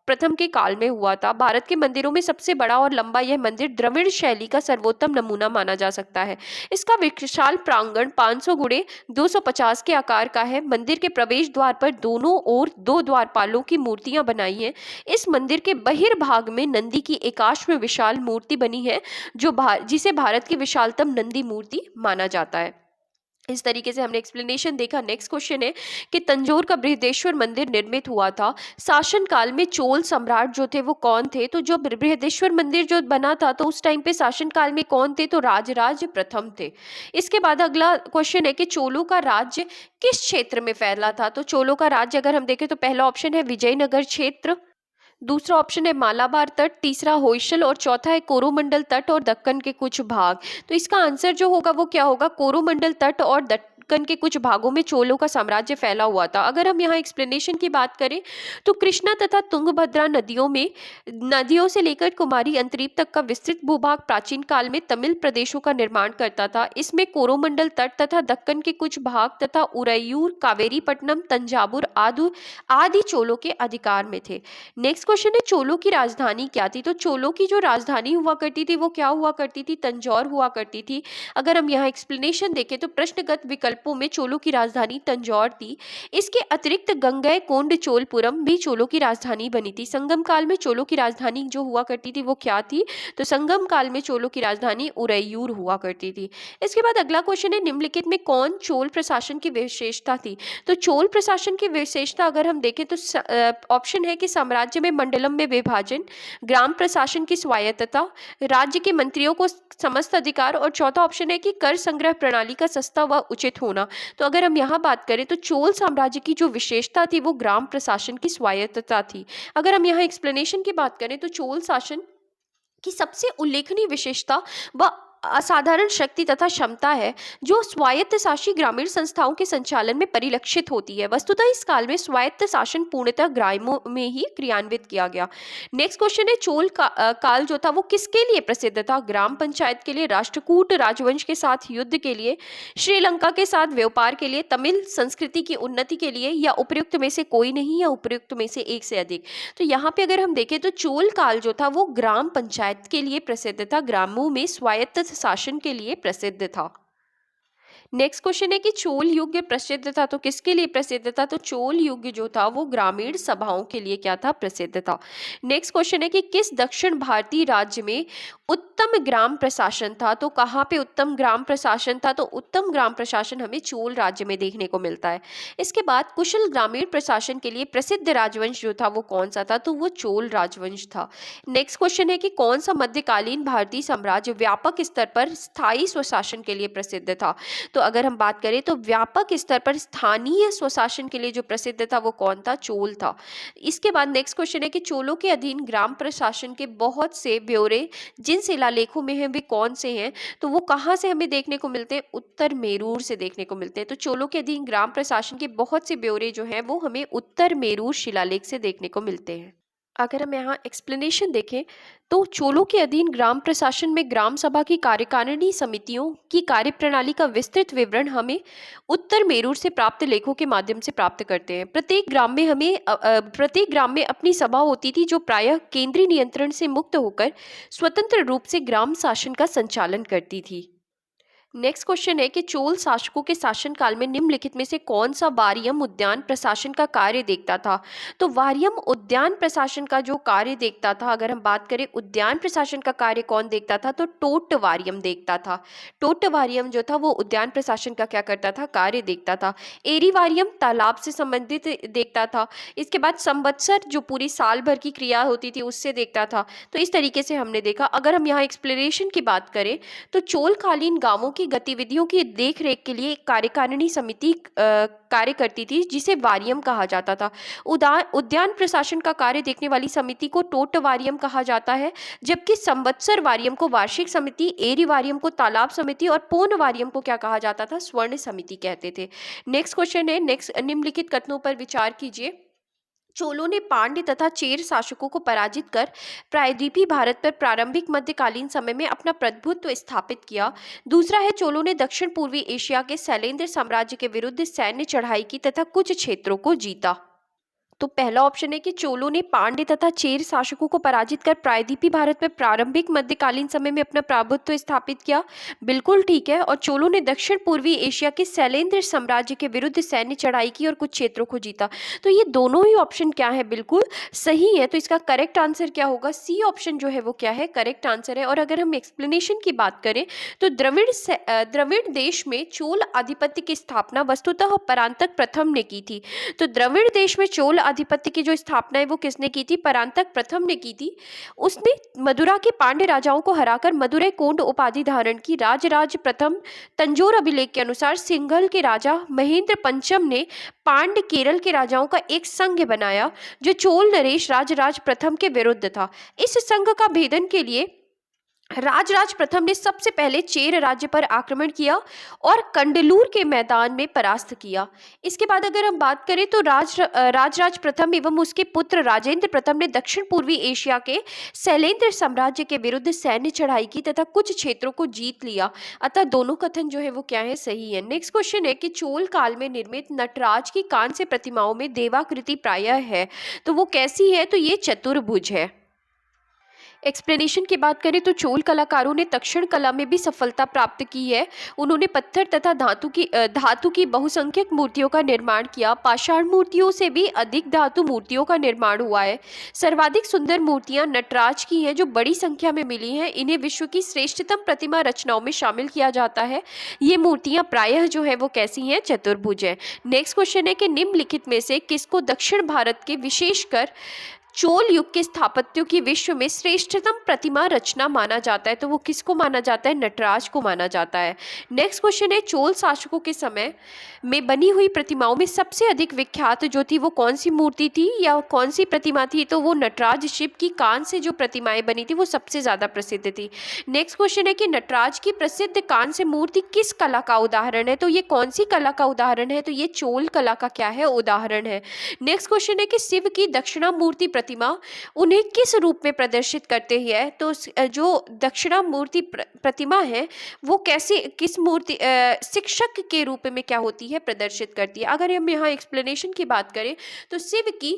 प्रथम के काल में हुआ था। भारत के मंदिरों में सबसे बड़ा और लंबा यह मंदिर द्रविड़ शैली का सर्वोत्तम नमूना माना जा सकता है। इसका विशाल प्रांगण 500 गुणे 250 के आकार का है। मंदिर के प्रवेश द्वार पर दोनों ओर 2 द्वारपालों की मूर्तियां बनाई हैं। इस मंदिर के बहिर्भाग में नंदी की एकाश्व विशाल मूर्ति बनी है, जिसे भारत की विशालतम नंदी मूर्ति माना जाता है। इस तरीके से हमने एक्सप्लेनेशन देखा। नेक्स्ट क्वेश्चन है कि तंजौर का बृहदेश्वर मंदिर निर्मित हुआ था शासन काल में चोल सम्राट जो थे वो कौन थे, तो जो बृहदेश्वर मंदिर जो बना था तो उस टाइम पे शासन काल में कौन थे, तो राजराज प्रथम थे। इसके बाद अगला क्वेश्चन है कि चोलों का राज्य किस क्षेत्र में फैला था। तो चोलों का राज्य अगर हम देखें तो पहला ऑप्शन है विजयनगर क्षेत्र, दूसरा ऑप्शन है मालाबार तट, तीसरा होयसल और चौथा है कोरोमंडल तट और दक्कन के कुछ भाग। तो इसका आंसर जो होगा वो क्या होगा, कोरोमंडल तट और दक्कन के कुछ भागों में चोलों का साम्राज्य फैला हुआ था। अगर हम यहाँ एक्सप्लेनेशन की बात करें तो कृष्णा तथा तुंगभद्रा नदियों से लेकर कुमारी अंतरीप तक का विस्तृत भूभाग प्राचीन काल में तमिल प्रदेशों का निर्माण करता था। इसमें कोरोमंडल तट तथा दक्कन के कुछ भाग तथा उरैयूर, कावेरीपट्टनम, तंजावुर आदि चोलों के अधिकार में थे। नेक्स्ट क्वेश्चन है चोलों की राजधानी क्या थी? तो चोलों की जो राजधानी हुआ करती थी वो क्या हुआ करती थी? तंजौर हुआ करती थी। अगर हम यहाँ एक्सप्लेनेशन देखें तो प्रश्नगत विकल्पों में चोलों की राजधानी तंजौर थी। इसके अतिरिक्त गंगईकोंड चोलपुरम भी चोलों की राजधानी बनी थी। संगम काल में चोलों की राजधानी जो हुआ करती थी वो क्या थी? तो संगम काल में चोलों की राजधानी उरैयूर हुआ करती थी। इसके बाद अगला क्वेश्चन है निम्नलिखित में कौन चोल प्रशासन की विशेषता थी? तो चोल प्रशासन की विशेषता अगर हम देखें तो ऑप्शन है कि साम्राज्य में मंडलम में विभाजन, ग्राम प्रशासन की स्वायत्तता, राज्य के मंत्रियों को समस्त अधिकार, और चौथा ऑप्शन है कि कर संग्रह प्रणाली का सस्ता व उचित होना। तो अगर हम यहाँ बात करें तो चोल साम्राज्य की जो विशेषता थी वो ग्राम प्रशासन की स्वायत्तता थी। अगर हम यहाँ एक्सप्लेनेशन की बात करें तो चोल शासन की सबसे उल्लेखनीय विशेषता व असाधारण शक्ति तथा क्षमता है जो स्वायत्त शासी ग्रामीण संस्थाओं के संचालन में परिलक्षित होती है। वस्तुतः इस काल में स्वायत्त शासन पूर्णतः ग्रामों में ही क्रियान्वित किया गया। नेक्स्ट क्वेश्चन है चोल काल जो था वो किसके लिए प्रसिद्ध था? ग्राम पंचायत के लिए, राष्ट्रकूट राजवंश के साथ युद्ध के लिए, श्रीलंका के साथ व्यापार के लिए, तमिल संस्कृति की उन्नति के लिए, या उपयुक्त में से कोई नहीं, या उपयुक्त में से एक से अधिक। तो यहाँ पे अगर हम देखें तो चोल काल जो था वो ग्राम पंचायत के लिए प्रसिद्ध था, ग्रामों में स्वायत्त शासन के लिए प्रसिद्ध था। नेक्स्ट क्वेश्चन है कि चोल युग प्रसिद्ध था तो किसके लिए प्रसिद्ध था? तो चोल युग जो था वो ग्रामीण सभाओं के लिए क्या था? प्रसिद्ध था। नेक्स्ट क्वेश्चन है कि किस दक्षिण भारतीय राज्य में उत्तम ग्राम प्रशासन था? तो कहाँ पे उत्तम ग्राम प्रशासन था? तो उत्तम ग्राम प्रशासन हमें चोल राज्य में देखने को मिलता है। इसके बाद कुशल ग्रामीण प्रशासन के लिए प्रसिद्ध राजवंश जो था वो कौन सा था? तो वो चोल राजवंश था। नेक्स्ट क्वेश्चन है कि कौन सा मध्यकालीन भारतीय साम्राज्य व्यापक स्तर पर स्थायी स्वशासन के लिए प्रसिद्ध था? तो अगर हम बात करें तो व्यापक स्तर पर स्थानीय स्वशासन के लिए जो प्रसिद्ध था वो कौन था? चोल था। इसके बाद नेक्स्ट क्वेश्चन है कि चोलों के अधीन ग्राम प्रशासन के बहुत से ब्यौरे जिन शिलालेखों में हैं वे कौन से हैं? तो वो कहाँ से हमें देखने को मिलते हैं? उत्तर मेरूर से देखने को मिलते हैं। तो चोलों के अधीन ग्राम प्रशासन के बहुत से ब्यौरे जो हैं वो हमें उत्तर मेरूर शिलालेख से देखने को मिलते हैं। अगर हम यहाँ एक्सप्लेनेशन देखें तो चोलों के अधीन ग्राम प्रशासन में ग्राम सभा की कार्यकारिणी समितियों की कार्यप्रणाली का विस्तृत विवरण हमें उत्तर मेरूर से प्राप्त लेखों के माध्यम से प्राप्त करते हैं। प्रत्येक ग्राम में अपनी सभा होती थी जो प्रायः केंद्रीय नियंत्रण से मुक्त होकर स्वतंत्र रूप से ग्राम शासन का संचालन करती थी। नेक्स्ट क्वेश्चन है कि चोल शासकों के शासनकाल में निम्नलिखित में से कौन सा वारियम उद्यान प्रशासन का कार्य देखता था? तो वारियम उद्यान प्रशासन का जो कार्य देखता था, अगर हम बात करें उद्यान प्रशासन का कार्य कौन देखता था? तो टोट वारियम देखता था। टोट वारियम जो था वो उद्यान प्रशासन का क्या करता था? कार्य देखता था। एरी वारियम तालाब से संबंधित देखता था। इसके बाद संवत्सर जो पूरी साल भर की क्रिया होती थी उससे देखता था। तो इस तरीके से हमने देखा। अगर हम यहाँ एक्सप्लेनेशन की बात करें तो चोलकालीन गांवों की गतिविधियों की देखरेख के लिए एक कार्यकारिणी समिति कार्य करती थी जिसे वारियम कहा जाता था। उद्यान प्रशासन का कार्य देखने वाली समिति को टोट वारियम कहा जाता है, जबकि संवत्सर वारियम को वार्षिक समिति, एरी वारियम को तालाब समिति और पूर्ण वारियम को क्या कहा जाता था? स्वर्ण समिति कहते थे। नेक्स्ट क्वेश्चन है, निम्नलिखित कथनों पर विचार कीजिए। चोलों ने पांड्य तथा चेर शासकों को पराजित कर प्रायद्वीपीय भारत पर प्रारंभिक मध्यकालीन समय में अपना प्रभुत्व स्थापित किया। दूसरा है चोलों ने दक्षिण पूर्वी एशिया के शैलेंद्र साम्राज्य के विरुद्ध सैन्य चढ़ाई की तथा कुछ क्षेत्रों को जीता। तो पहला ऑप्शन है कि चोलों ने पांड्य तथा चेर शासकों को पराजित कर प्रायद्वीपीय भारत पर प्रारंभिक मध्यकालीन समय में अपना प्रभुत्व स्थापित किया। बिल्कुल ठीक है। और चोलों ने दक्षिण पूर्वी एशिया के शैलेंद्र साम्राज्य के विरुद्ध सैन्य चढ़ाई की और कुछ क्षेत्रों को जीता। तो ये दोनों ही ऑप्शन क्या है? बिल्कुल सही है। तो इसका करेक्ट आंसर क्या होगा? सी ऑप्शन जो है वो क्या है? करेक्ट आंसर है। और अगर हम एक्सप्लेनेशन की बात करें तो द्रविड़ देश में चोल आधिपत्य की स्थापना वस्तुतः परांतक प्रथम ने की थी। तो द्रविड़ देश में चोल आधिपत्य की जो स्थापना है वो किसने की थी? परांतक प्रथम ने की थी। उसने मदुरा के पांड्य राजाओं को हराकर मदुरै कोंड उपाधि धारण की। राजराज प्रथम तंजौर अभिलेख के अनुसार सिंघल के राजा महेंद्र पंचम ने पांड्य केरल के राजाओं का एक संघ बनाया जो चोल नरेश राजराज प्रथम के विरुद्ध था। इस संघ का भेदन के लिए राजराज प्रथम ने सबसे पहले चेर राज्य पर आक्रमण किया और कंडलूर के मैदान में परास्त किया। इसके बाद अगर हम बात करें तो राजराज प्रथम एवं उसके पुत्र राजेंद्र प्रथम ने दक्षिण पूर्वी एशिया के शैलेंद्र साम्राज्य के विरुद्ध सैन्य चढ़ाई की तथा कुछ क्षेत्रों को जीत लिया। अतः दोनों कथन जो है वो क्या है, सही है। नेक्स्ट क्वेश्चन है कि चोल काल में निर्मित नटराज की कांस्य प्रतिमाओं में देवाकृति प्रायः है, तो वो कैसी है, तो ये चतुर्भुज है। एक्सप्लेनेशन की बात करें तो चोल कलाकारों ने तक्षण कला में भी सफलता प्राप्त की है। उन्होंने पत्थर तथा धातु की बहुसंख्यक मूर्तियों का निर्माण किया। पाषाण मूर्तियों से भी अधिक धातु मूर्तियों का निर्माण हुआ है। सर्वाधिक सुंदर मूर्तियां नटराज की हैं जो बड़ी संख्या में मिली हैं। इन्हें विश्व की श्रेष्ठतम प्रतिमा रचनाओं में शामिल किया जाता है। ये मूर्तियां प्रायः जो है वो कैसी हैं, चतुर्भुज है। नेक्स्ट क्वेश्चन है कि निम्नलिखित में से किसको दक्षिण भारत के विशेषकर चोल युग के स्थापत्यों की विश्व में श्रेष्ठतम प्रतिमा रचना माना जाता है, तो वो किसको माना जाता है, नटराज को माना जाता है। नेक्स्ट क्वेश्चन है चोल शासकों के समय में बनी हुई प्रतिमाओं में सबसे अधिक विख्यात जो थी वो कौन सी मूर्ति थी या कौन सी प्रतिमा थी, तो वो नटराज शिव की कांस्य से जो प्रतिमाएं बनी थी वो सबसे ज्यादा प्रसिद्ध थी। नेक्स्ट क्वेश्चन है कि नटराज की प्रसिद्ध कांस्य मूर्ति किस कला का उदाहरण है, तो ये कौन सी कला का उदाहरण है, तो ये चोल कला का क्या है, उदाहरण है। नेक्स्ट क्वेश्चन है कि शिव की दक्षिणा मूर्ति प्रतिमा उन्हें किस रूप में प्रदर्शित करते हैं, तो जो दक्षिणा मूर्ति प्रतिमा है वो कैसे किस मूर्ति शिक्षक के रूप में क्या होती है, प्रदर्शित करती है। अगर हम यहाँ एक्सप्लेनेशन की बात करें तो शिव की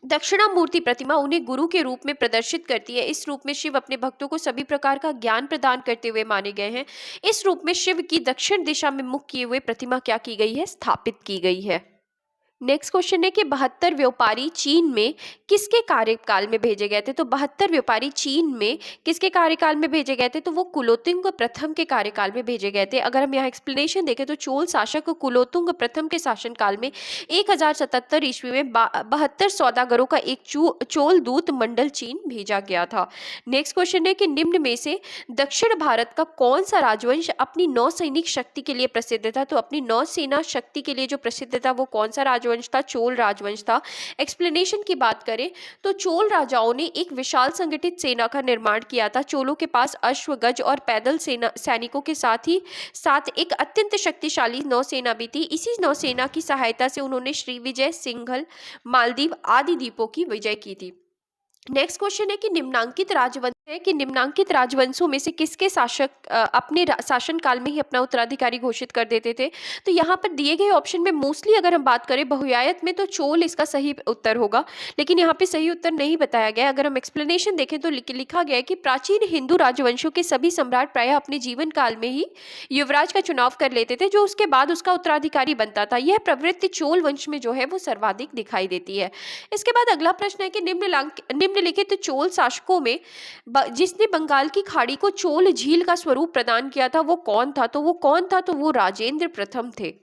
दक्षिणा मूर्ति प्रतिमा उन्हें गुरु के रूप में प्रदर्शित करती है। इस रूप में शिव अपने भक्तों को सभी प्रकार का ज्ञान प्रदान करते हुए माने गए हैं। इस रूप में शिव की दक्षिण दिशा में मुख किए हुए प्रतिमा क्या की गई है, स्थापित की गई है। नेक्स्ट क्वेश्चन है कि 72 व्यापारी चीन में किसके कार्यकाल में भेजे गए थे, तो 72 व्यापारी चीन में किसके कार्यकाल में भेजे गए थे, तो वो कुलोत्तुंग प्रथम के कार्यकाल में भेजे गए थे। अगर हम यहाँ एक्सप्लेनेशन देखें तो चोल शासक कुलोत्तुंग प्रथम के शासनकाल में 1077 ईस्वी में 72 सौदागरों का एक चोल दूत मंडल चीन भेजा गया था। नेक्स्ट क्वेश्चन है कि निम्न में से दक्षिण भारत का कौन सा राजवंश अपनी नौसैनिक शक्ति के लिए प्रसिद्ध था, तो अपनी नौसेना शक्ति के लिए जो प्रसिद्ध था वो कौन सा राजवंश था, चोल राजवंश था। एक्सप्लेनेशन की बात करें तो चोल राजाओं ने एक विशाल संगठित सेना का निर्माण किया था। चोलों के पास अश्व, गज और पैदल सैनिकों के साथ ही साथ एक अत्यंत शक्तिशाली नौसेना भी थी। इसी नौसेना की सहायता से उन्होंने श्रीविजय, सिंघल, मालदीव आदि द्वीपों की विजय की थी। नेक्स्ट क्वेश्चन है कि निम्नांकित राजवंशों में से किसके शासक अपने शासन काल में ही अपना उत्तराधिकारी घोषित कर देते थे, तो यहाँ पर दिए गए ऑप्शन में मोस्टली अगर हम बात करें बहुआयत में तो चोल इसका सही उत्तर होगा, लेकिन यहाँ पे सही उत्तर नहीं बताया गया। अगर हम एक्सप्लेनेशन देखें तो लिखा गया है कि प्राचीन हिंदू राजवंशों के सभी सम्राट प्रायः अपने जीवन काल में ही युवराज का चुनाव कर लेते थे, जो उसके बाद उसका उत्तराधिकारी बनता था। यह प्रवृत्ति चोल वंश में जो है वो सर्वाधिक दिखाई देती है। इसके बाद अगला प्रश्न है कि निम्नलिखित चोल शासकों में जिसने बंगाल की खाड़ी को चोल झील का स्वरूप प्रदान किया था वो कौन था, तो वो राजेंद्र प्रथम थे।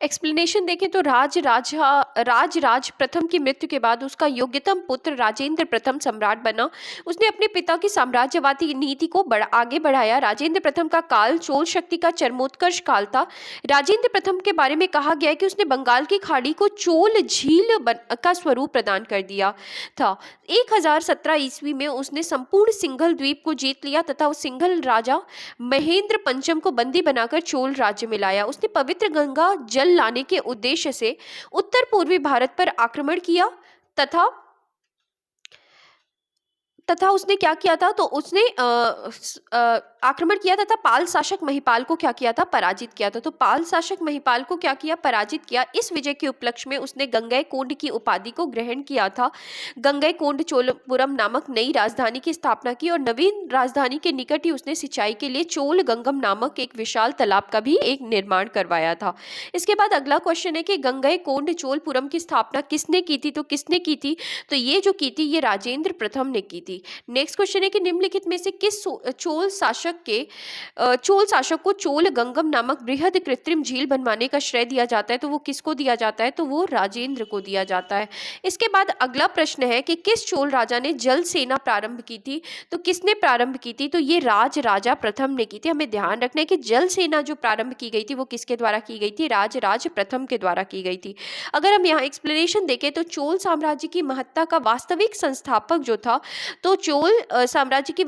एक्सप्लेनेशन देखें तो राज प्रथम की मृत्यु के बाद उसका योग्यतम पुत्र राजेंद्र प्रथम सम्राट बना। उसने अपने पिता की साम्राज्यवादी नीति को आगे बढ़ाया। राजेंद्र प्रथम का काल चोल शक्ति का चरमोत्कर्ष काल था। राजेंद्र प्रथम के बारे में कहा गया है कि उसने बंगाल की खाड़ी को चोल झील का स्वरूप प्रदान कर दिया था। 1017 ईस्वी में उसने संपूर्ण सिंघल द्वीप को जीत लिया तथा उस सिंघल राजा महेंद्र पंचम को बंदी बनाकर चोल राज्य में लाया। उसने पवित्र गंगा जल लाने के उद्देश्य से उत्तर पूर्वी भारत पर आक्रमण किया तथा उसने क्या किया था, तो उसने आक्रमण किया तथा पाल शासक महिपाल को क्या किया था, पराजित किया था। तो पाल शासक महिपाल को क्या किया, पराजित किया। इस विजय के उपलक्ष्य में उसने गंगैकोंड की उपाधि को ग्रहण किया था। गंगैकोंड चोलपुरम नामक नई राजधानी की स्थापना की और नवीन राजधानी के निकट ही उसने सिंचाई के लिए चोल गंगम नामक एक विशाल तालाब का भी एक निर्माण करवाया था। इसके बाद अगला क्वेश्चन है कि गंगैकोंड चोलपुरम की स्थापना किसने की थी, तो ये जो की थी ये राजेंद्र प्रथम ने की थी। नेक्स्ट क्वेश्चन है कि निम्नलिखित में से किस चोल शासक को चोल गंगम नामक बृहद कृत्रिम झील बनवाने का श्रेय दिया जाता है, तो वो किसको दिया जाता है, तो वो राजेंद्र को दिया जाता है। इसके बाद अगला प्रश्न है कि किस चोल राजा ने जल सेना प्रारंभ की थी, तो किसने प्रारंभ की थी, तो ये राजा प्रथम ने की थी। हमें ध्यान रखना है कि जल सेना जो प्रारंभ की गई थी वो किसके द्वारा की गई थी, राज प्रथम के द्वारा की गई थी। अगर हम यहाँ एक्सप्लेनेशन देखें तो चोल साम्राज्य की महत्ता का वास्तविक संस्थापक जो था तो चोल साम्राज्य की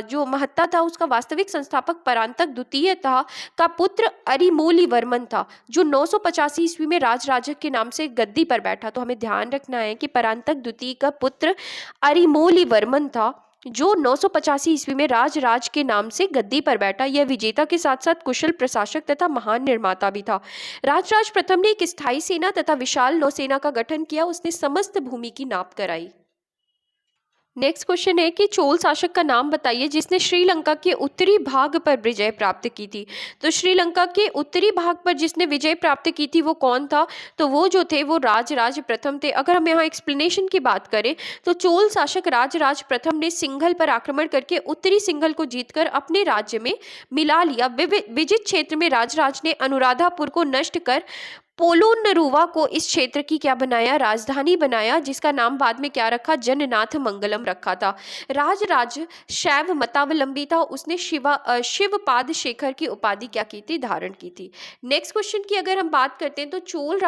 जो महत्ता था उसका वास्तविक संस्थापक परांतक द्वितीय था का पुत्र अरिमोली वर्मन था, जो 985 ईस्वी में राजराज के नाम से गद्दी पर बैठा। तो हमें ध्यान रखना है कि परांतक द्वितीय का पुत्र अरिमोली वर्मन था, जो 985 ईस्वी में राज के नाम से गद्दी पर बैठा। यह विजेता के साथ साथ कुशल प्रशासक तथा महान निर्माता भी था। राज प्रथम ने एक स्थायी सेना तथा विशाल नौसेना का गठन किया। उसने समस्त भूमि की नाप कराई। नेक्स्ट क्वेश्चन है कि चोल शासक का नाम बताइए जिसने श्रीलंका के उत्तरी भाग पर विजय प्राप्त की थी। तो श्रीलंका के उत्तरी भाग पर जिसने विजय प्राप्त की थी वो कौन था? तो वो जो थे वो राज प्रथम थे। अगर हम यहाँ एक्सप्लेनेशन की बात करें तो चोल शासक राज प्रथम ने सिंघल पर आक्रमण करके उत्तरी सिंघल को जीतकर अपने राज्य में मिला लिया। विजित क्षेत्र में राज ने अनुराधापुर को नष्ट कर पोलोनरुवा को इस क्षेत्र की क्या बनाया? राजधानी बनाया, जिसका नाम बाद में क्या रखा? जननाथ मंगलम रखा था। राज शैव मतावलंबी था। उसने शिवपाद शेखर की उपाधि क्या की थी? धारण की थी। नेक्स्ट क्वेश्चन की अगर हम बात करते हैं तो चोल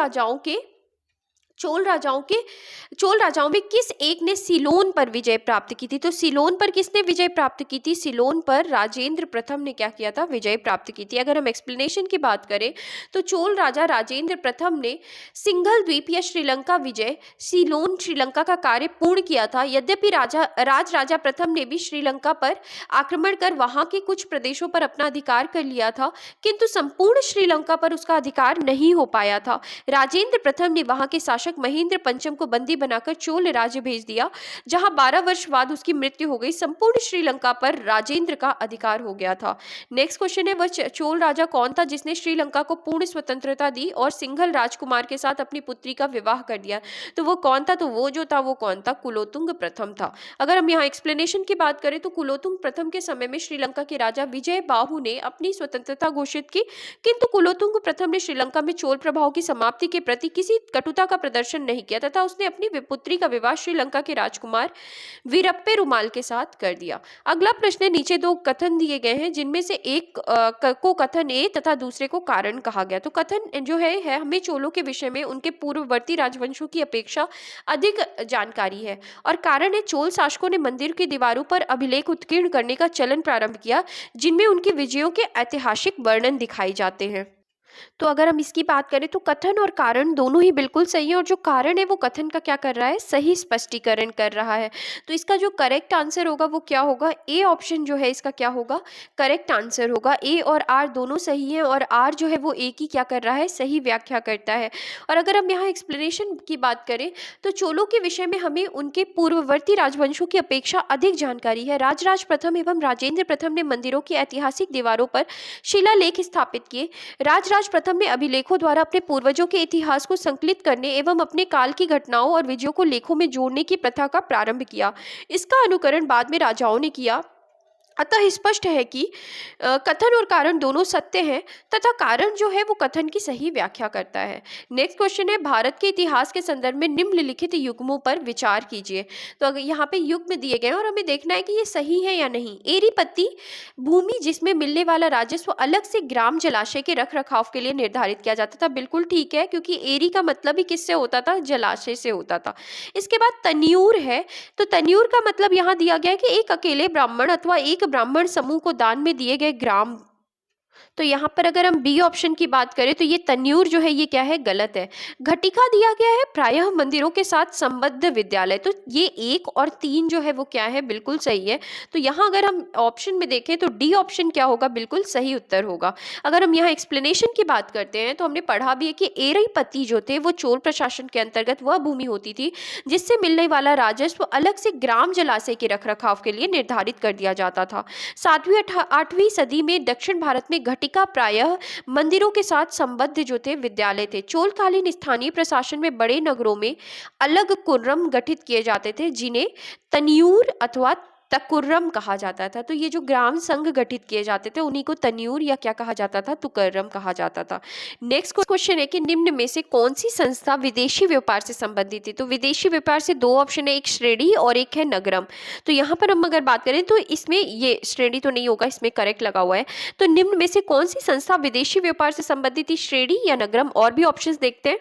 राजाओं में किस एक ने सिलोन पर विजय प्राप्त की थी? तो सिलोन पर किसने विजय प्राप्त की थी? सिलोन पर राजेंद्र प्रथम ने क्या किया था? विजय प्राप्त की थी। अगर हम एक्सप्लेनेशन की बात करें तो चोल राजा राजेंद्र प्रथम ने सिंघल द्वीप या श्रीलंका विजय सिलोन श्रीलंका का कार्य पूर्ण किया था। यद्यपि राजा प्रथम ने भी श्रीलंका पर आक्रमण कर वहां के कुछ प्रदेशों पर अपना अधिकार कर लिया था, किंतु संपूर्ण श्रीलंका पर उसका अधिकार नहीं हो पाया था। राजेंद्र प्रथम ने वहां के शासक महेंद्र पंचम को बंदी बनाकर चोल राज्य भेज दिया, जहां 12 वर्ष बाद उसकी मृत्यु हो गई। संपूर्ण श्रीलंका पर राजेंद्र का अधिकार हो गया था। नेक्स्ट क्वेश्चन है वह चोल राजा कौन था जिसने श्रीलंका को पूर्ण स्वतंत्रता दी और सिंघल राजकुमार के साथ अपनी पुत्री का विवाह कर दिया? तो वो कौन था? तो वो कौन था? कुलोतुंग प्रथम था। अगर हम यहाँ एक्सप्लेनेशन की बात करें तो कुलोतुंग प्रथम के समय में श्रीलंका के राजा विजय बाहु ने अपनी स्वतंत्रता घोषित की, किंतु कुलोतुंग प्रथम ने श्रीलंका में चोल प्रभाव की समाप्ति के प्रति किसी कटुता का प्रदर्शन नहीं किया तथा उसने अपनी पुत्री का विवाह श्रीलंका के राजकुमार वीरप्पे रुमाल के साथ कर दिया। अगला प्रश्न है, नीचे दो कथन दिए गए हैं जिनमें से एक को कथन ए तथा दूसरे को कारण कहा गया। तो कथन जो है हमें चोलों के विषय में उनके पूर्ववर्ती राजवंशों की अपेक्षा अधिक जानकारी है, और कारण है चोल शासकों ने मंदिर की दीवारों पर अभिलेख उत्कीर्ण करने का चलन प्रारंभ किया जिनमें उनकी विजयों के ऐतिहासिक वर्णन दिखाए जाते हैं। तो अगर हम इसकी बात करें तो कथन और कारण दोनों ही बिल्कुल सही है, और जो कारण है वो कथन का क्या कर रहा है? सही स्पष्टीकरण कर रहा है। तो इसका जो करेक्ट आंसर होगा वो क्या होगा? ए ऑप्शन जो है इसका क्या होगा? करेक्ट आंसर होगा। ए और आर दोनों सही है, और आर जो है वो ए की क्या कर रहा है? सही व्याख्या करता है। और अगर हम यहाँ एक्सप्लेनेशन की बात करें तो चोलों के विषय में हमें उनके पूर्ववर्ती राजवंशों की अपेक्षा अधिक जानकारी है। राज प्रथम एवं राजेंद्र प्रथम ने मंदिरों की ऐतिहासिक दीवारों पर शिलालेख स्थापित किए। राज प्रथम ने अभिलेखों द्वारा अपने पूर्वजों के इतिहास को संकलित करने एवं अपने काल की घटनाओं और विजयों को लेखों में जोड़ने की प्रथा का प्रारंभ किया। इसका अनुकरण बाद में राजाओं ने किया। अतः स्पष्ट है कि कथन और कारण दोनों सत्य हैं तथा कारण जो है वो कथन की सही व्याख्या करता है। नेक्स्ट क्वेश्चन है, भारत के इतिहास के संदर्भ में निम्नलिखित युग्मों पर विचार कीजिए। तो अगर यहाँ पे युग्म दिए गए हैं और हमें देखना है कि ये सही है या नहीं। एरीपत्ती भूमि जिसमें मिलने वाला राजस्व अलग से ग्राम जलाशय के रख रखाव के लिए निर्धारित किया जाता था। बिल्कुल ठीक है, क्योंकि एरी का मतलब ही किससे होता था? जलाशय से होता था। इसके बाद तन्यूर है, तो तन्यूर का मतलब यहाँ दिया गया है कि एक अकेले ब्राह्मण अथवा एक ब्राह्मण समूह को दान में दिए गए ग्राम। तो यहाँ पर अगर हम बी ऑप्शन की बात करें तो ये तन्यूर जो है ये क्या है? गलत है। घटिका दिया गया है प्रायः मंदिरों के साथ संबद्ध विद्यालय, तो ये 1 और 3 जो है वो क्या है? बिल्कुल सही है। तो यहाँ अगर हम ऑप्शन में देखें तो डी ऑप्शन क्या होगा? बिल्कुल सही उत्तर होगा। अगर हम यहाँ एक्सप्लेनेशन की बात करते हैं तो हमने पढ़ा भी है कि एरीपत्ती जो थे वो चोल प्रशासन के अंतर्गत वह भूमि होती थी जिससे मिलने वाला राजस्व अलग से ग्राम जलाशय के रख रखाव के लिए निर्धारित कर दिया जाता था। 7वीं 8वीं सदी में दक्षिण भारत में घटिका प्रायः मंदिरों के साथ संबद्ध जो थे विद्यालय थे। चोलकालीन स्थानीय प्रशासन में बड़े नगरों में अलग कुर्रम गठित किए जाते थे जिन्हें तन्यूर अथवा तकुर्रम कहा जाता था। तो ये जो ग्राम संघ गठित किए जाते थे उन्हीं को तन्यूर या क्या कहा जाता था? तुकर्रम कहा जाता था। नेक्स्ट क्वेश्चन है कि निम्न में से कौन सी संस्था विदेशी व्यापार से संबंधित थी? तो विदेशी व्यापार से 2 ऑप्शन है, एक श्रेणी और एक है नगरम। तो यहाँ पर हम अगर बात करें तो इसमें ये श्रेणी तो नहीं होगा, इसमें करेक्ट लगा हुआ है। तो निम्न में से कौन सी संस्था विदेशी व्यापार से संबंधित थी? श्रेणी या नगरम? और भी ऑप्शन देखते हैं।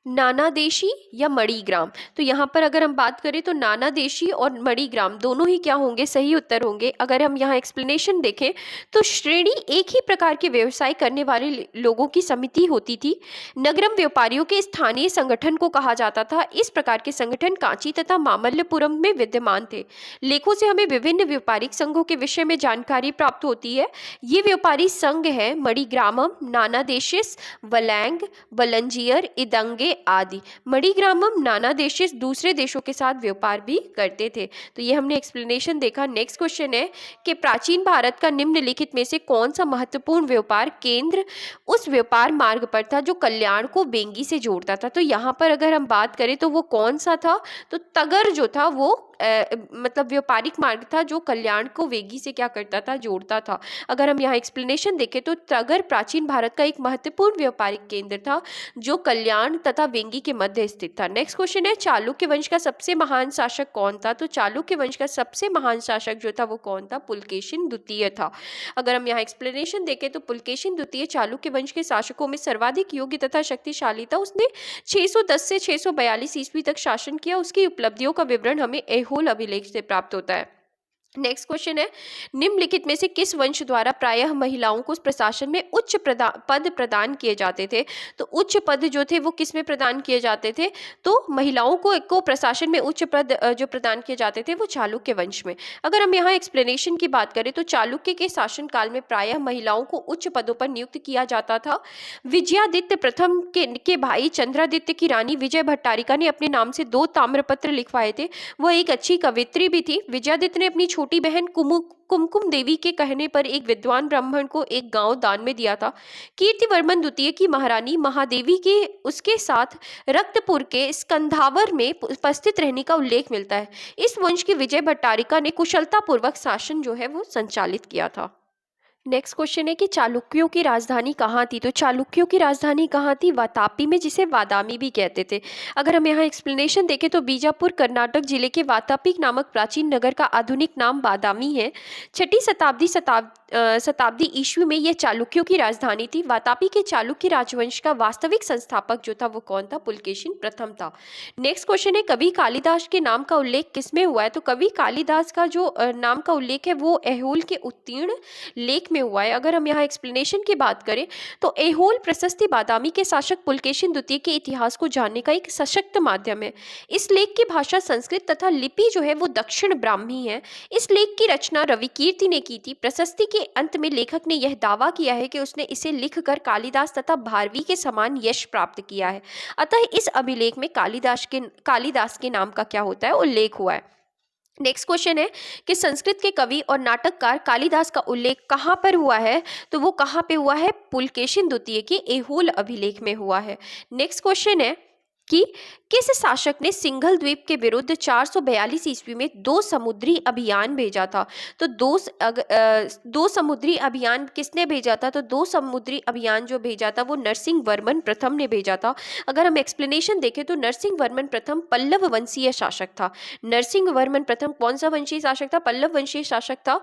नानादेशी या मणिग्राम। तो यहाँ पर अगर हम बात करें तो नानादेशी और मणिग्राम दोनों ही क्या होंगे, सही उत्तर होंगे। अगर हम यहाँ एक्सप्लेनेशन देखें तो श्रेणी एक ही प्रकार के व्यवसाय करने वाले लोगों की समिति होती थी। नगरम व्यापारियों के स्थानीय संगठन को कहा जाता था। इस प्रकार के संगठन कांची तथा मामल्लपुरम में विद्यमान थे। लेखों से हमें विभिन्न व्यापारिक संघों के विषय में जानकारी प्राप्त होती है। ये व्यापारी संघ है मणिग्रामम, नानादेशिस, वलैंग, वलंजियर, इदंगे आदि। मणिग्रामम, नानादेशिस दूसरे देशों के साथ व्यापार भी करते थे। तो ये हमने एक्सप्लेनेशन देखा। नेक्स्ट क्वेश्चन है कि प्राचीन भारत का निम्नलिखित में से कौन सा महत्वपूर्ण व्यापार केंद्र उस व्यापार मार्ग पर था जो कल्याण को बेंगी से जोड़ता था। तो यहाँ पर अगर हम बात करें तो वो कौन सा था, तो तगर जो था वो मतलब व्यापारिक मार्ग था जो कल्याण को वेगी से क्या करता था, जोड़ता था। अगर हम यहाँ एक्सप्लेनेशन देखें तो तगर प्राचीन भारत का एक महत्वपूर्ण व्यापारिक केंद्र था जो कल्याण तथा वेंगी के मध्य स्थित था। नेक्स्ट क्वेश्चन है चालुक्य वंश का सबसे महान शासक कौन था। तो चालुक्य वंश का सबसे महान शासक जो था वो कौन था, पुलकेशिन द्वितीय था। अगर हम यहाँ एक्सप्लेनेशन देखें तो पुलकेशिन द्वितीय चालुक्य वंश के शासकों में सर्वाधिक योग्य तथा शक्तिशाली था। उसने 610 से 642 ईस्वी तक शासन किया। उसकी उपलब्धियों का विवरण हमें ऐहोल अभिलेख से प्राप्त होता है। नेक्स्ट क्वेश्चन है निम्नलिखित में से किस वंश द्वारा प्रायः महिलाओं को प्रशासन में उच्च पद प्रदान किए जाते थे। तो उच्च पद जो थे वो किस में प्रदान किए जाते थे, तो महिलाओं को प्रशासन में उच्च पद जो प्रदान किए जाते थे वो चालुक्य वंश में। अगर हम यहाँ एक्सप्लेनेशन की बात करें तो चालुक्य के शासन काल में प्रायः महिलाओं को उच्च पदों पर नियुक्त किया जाता था। विजयादित्य प्रथम के भाई चंद्रादित्य की रानी विजय भट्टारिका ने अपने नाम से 2 ताम्रपत्र लिखवाए थे। वह एक अच्छी कवित्री भी थी। विजयादित्य ने अपनी छोटी बहन कुमकुम देवी के कहने पर एक विद्वान ब्राह्मण को एक गांव दान में दिया था। कीर्तिवर्मन द्वितीय की महारानी महादेवी के उसके साथ रक्तपुर के स्कंधावर में उपस्थित रहने का उल्लेख मिलता है। इस वंश की विजय भट्टारिका ने कुशलतापूर्वक शासन जो है वो संचालित किया था। नेक्स्ट क्वेश्चन है कि चालुक्यों की राजधानी कहाँ थी। तो चालुक्यों की राजधानी कहाँ थी, वातापी में, जिसे वादामी भी कहते थे। अगर हम यहाँ एक्सप्लेनेशन देखें तो बीजापुर कर्नाटक जिले के वातापी नामक प्राचीन नगर का आधुनिक नाम बादामी है। 6ठी शताब्दी ईस्वी में यह चालुक्यों की राजधानी थी। वातापी के चालुक्य राजवंश का वास्तविक संस्थापक जो था वो कौन था, पुलकेशिन प्रथम था। नेक्स्ट क्वेश्चन है कवि कालिदास के नाम का उल्लेख किसमें हुआ है। तो कवि कालिदास का जो नाम का उल्लेख है वो ऐहोल के उत्तीर्ण लेख में हुआ है। अगर हम यहाँ एक्सप्लेनेशन की बात करें तो ऐहोल प्रशस्ति बादामी के शासक पुलकेशिन द्वितीय के इतिहास को जानने का एक सशक्त माध्यम है। इस लेख की भाषा संस्कृत तथा लिपि जो है वो दक्षिण ब्राह्मी है। इस लेख की रचना रविकीर्ति ने की थी। प्रशस्ति के अंत में लेखक ने यह दावा किया है कि उसने इसे लिखकर कालिदास तथा भारवी के समान यश प्राप्त किया है। अतः इस अभिलेख में कालिदास के नाम का क्या होता है, उल्लेख हुआ है। नेक्स्ट क्वेश्चन है कि संस्कृत के कवि और नाटककार कालिदास का उल्लेख कहाँ पर हुआ है। तो वो कहाँ पे हुआ है, पुलकेशिन द्वितीय के ऐहोल अभिलेख में हुआ है। नेक्स्ट क्वेश्चन है कि किस शासक ने सिंघल द्वीप के विरुद्ध 442 ईस्वी में 2 समुद्री अभियान भेजा था। तो दो समुद्री अभियान किसने भेजा था, तो 2 समुद्री अभियान जो भेजा था वो नरसिंह वर्मन प्रथम ने भेजा था। अगर हम एक्सप्लेनेशन देखें तो नरसिंह वर्मन प्रथम पल्लव वंशीय शासक था। नरसिंह वर्मन प्रथम कौन सा वंशीय शासक था, पल्लव वंशीय शासक था।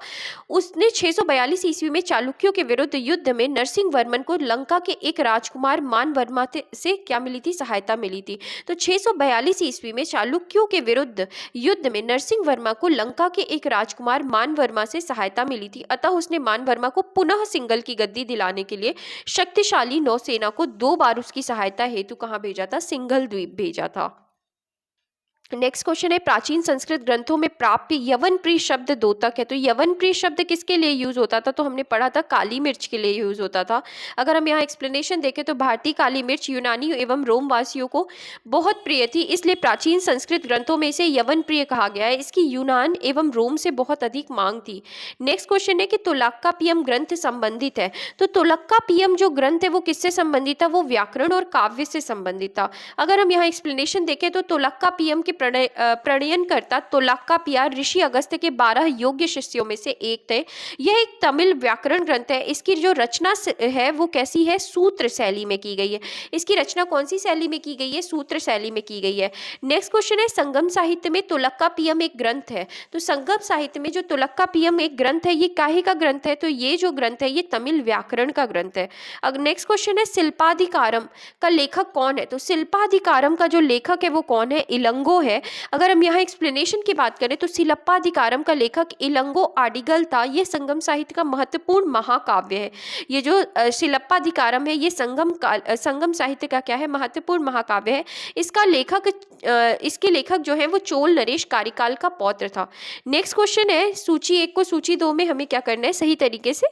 उसने 642 ईस्वी में चालुक्यों के विरुद्ध युद्ध में नरसिंह वर्मन को लंका के एक राजकुमार मानवर्मा से क्या मिली थी, सहायता मिली थी। तो 642 ईस्वी में चालुक्यों के विरुद्ध युद्ध में नरसिंह वर्मा को लंका के एक राजकुमार मानवर्मा से सहायता मिली थी। अतः उसने मानवर्मा को पुनः सिंघल की गद्दी दिलाने के लिए शक्तिशाली नौसेना को 2 बार उसकी सहायता हेतु कहाँ भेजा था, सिंघल द्वीप भेजा था। नेक्स्ट क्वेश्चन है प्राचीन संस्कृत ग्रंथों में प्राप्य यवन प्रिय शब्द द्योतक है। तो यवन प्रिय शब्द किसके लिए यूज होता था, तो हमने पढ़ा था काली मिर्च के लिए यूज होता था। अगर हम यहाँ एक्सप्लेनेशन देखें तो भारतीय काली मिर्च यूनानी एवं रोम वासियों को बहुत प्रिय थी, इसलिए प्राचीन संस्कृत ग्रंथों में इसे यवन प्रिय कहा गया है। इसकी यूनान एवं रोम से बहुत अधिक मांग थी। नेक्स्ट क्वेश्चन है कि तुलक्कापियम ग्रंथ संबंधित है। तो तुलक्कापियम जो ग्रंथ है वो किससे संबंधित था, वो व्याकरण और काव्य से संबंधित था। अगर हम यहाँ एक्सप्लेनेशन देखें तो तुलक्कापियम के प्रणयनकर्ता तोलाक्कापियार ऋषि अगस्त्य के 12 योग्य शिष्यों में से एक थे। यह एक तमिल व्याकरण ग्रंथ है। इसकी जो रचना है वो कैसी है, सूत्र शैली में की गई है। इसकी रचना कौन सी शैली में की गई है, सूत्र शैली में की गई है। नेक्स्ट क्वेश्चन है, संगम साहित्य में तोलक्कापियम एक ग्रंथ है। तो संगम साहित्य में जो तोलक्कापियम एक ग्रंथ है, ये काहे का ग्रंथ है, तो ये जो ग्रंथ है ये तमिल व्याकरण का ग्रंथ है। अब नेक्स्ट क्वेश्चन है, शिल्पाधिकारम का लेखक कौन है। तो शिल्पाधिकारम का जो लेखक है वो कौन है, इलंगो है। अगर हम यहाँ एक्सप्लेनेशन की बात करें तो शिल्पाधिकारम का लेखक इलंगो आडिगल था। ये संगम साहित्य का महत्वपूर्ण महाकाव्य है। ये जो शिल्पाधिकारम है ये संगम साहित्य का क्या है, महत्वपूर्ण महाकाव्य है। इसके लेखक जो है वो चोल नरेश कारिकाल का पौत्र था। नेक्स्ट क्वेश्चन है, सूची 1 को सूची 2 में हमें क्या करना है, सही तरीके से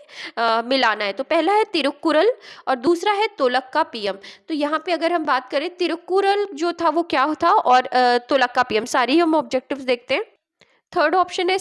मिलाना है। तो पहला है तिरुक्कुरल और दूसरा है तोलक्कापियम। तो यहाँ पे अगर हम बात करें तिरुक्कुरल जो था वो क्या था और तोलक्कापियम, सारी हम ऑब्जेक्टिव्स देखते हैं। थर्ड ऑप्शन है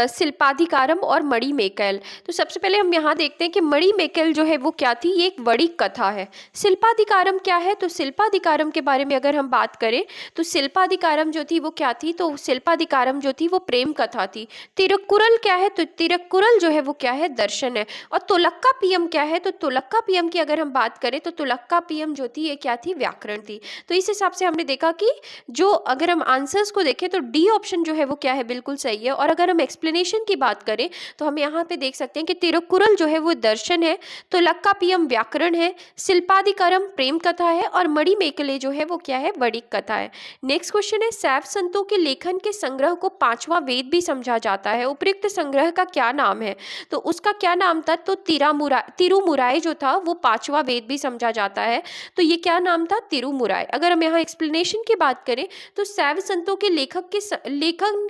शिल्पाधिकारम और मणिमेकल। तो सबसे पहले हम यहाँ देखते हैं कि मणिमेकल जो है वो क्या थी, ये एक बड़ी कथा है। शिल्पाधिकारम क्या है, तो शिल्पाधिकारम के बारे में अगर हम बात करें तो शिल्पाधिकारम जो थी वो क्या थी, तो शिल्पाधिकारम जो थी वो प्रेम कथा थी। तिरुक्कुरल क्या है, तो तिरुक्कुरल जो है वो क्या है, दर्शन है। और तोलक्कापियम क्या है, तो तोलक्कापियम की अगर हम बात करें तो तोलक्कापियम जो थी ये क्या थी, व्याकरण थी। तो इस हिसाब से हमने देखा कि जो अगर हम आंसर्स को देखें तो डी ऑप्शन जो है वो क्या है, बिल्कुल सही है। और अगर हम एक्सप्लेनेशन की बात करें तो हम यहाँ पे देख सकते हैं कि तिरुक्कुरल जो है वो दर्शन है, तोलक्कापियम व्याकरण है, शिल्पाधिकारम प्रेम कथा है और मणिमेकले जो है वो क्या है, बड़ी कथा है। नेक्स्ट क्वेश्चन है, शैव संतों के लेखन के संग्रह को 5वां वेद भी समझा जाता है। उपयुक्त संग्रह का क्या नाम है, तो उसका क्या नाम था, तो तिरुमुराय जो था वो 5वां वेद भी समझा जाता है। तो ये क्या नाम था, तिरुमुराय। अगर हम यहाँ एक्सप्लेनेशन की बात करें तो शैव संतों के लेखन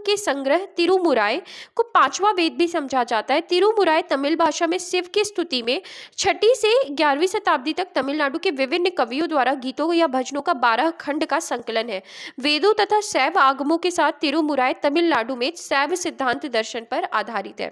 के संग्रह तिरुमुराय को 5वां वेद भी समझा जाता है। तिरुमुराय तमिल भाषा में शिव की स्तुति में 6ठी से 11वीं शताब्दी तक तमिलनाडु के विभिन्न कवियों द्वारा गीतों या भजनों का 12 खंड का संकलन है। वेदों तथा शैव आगमों के साथ तिरुमुराय तमिलनाडु में शैव सिद्धांत दर्शन पर आधारित है।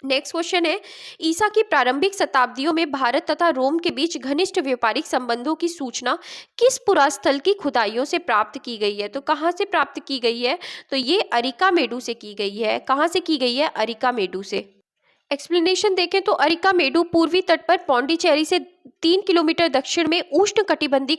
नेक्स्ट क्वेश्चन है, ईसा की प्रारंभिक शताब्दियों में भारत तथा रोम के बीच घनिष्ठ व्यापारिक संबंधों की सूचना किस पुरास्थल की खुदाइयों से प्राप्त की गई है। तो कहाँ से प्राप्त की गई है, तो ये अरिकामेडु से की गई है। कहाँ से की गई है, अरिकामेडु से। एक्सप्लेनेशन देखें तो अरिकामेडु पूर्वी तट पर पौंडीचेरी से 3 किलोमीटर दक्षिण में उष्णकटिबंधीय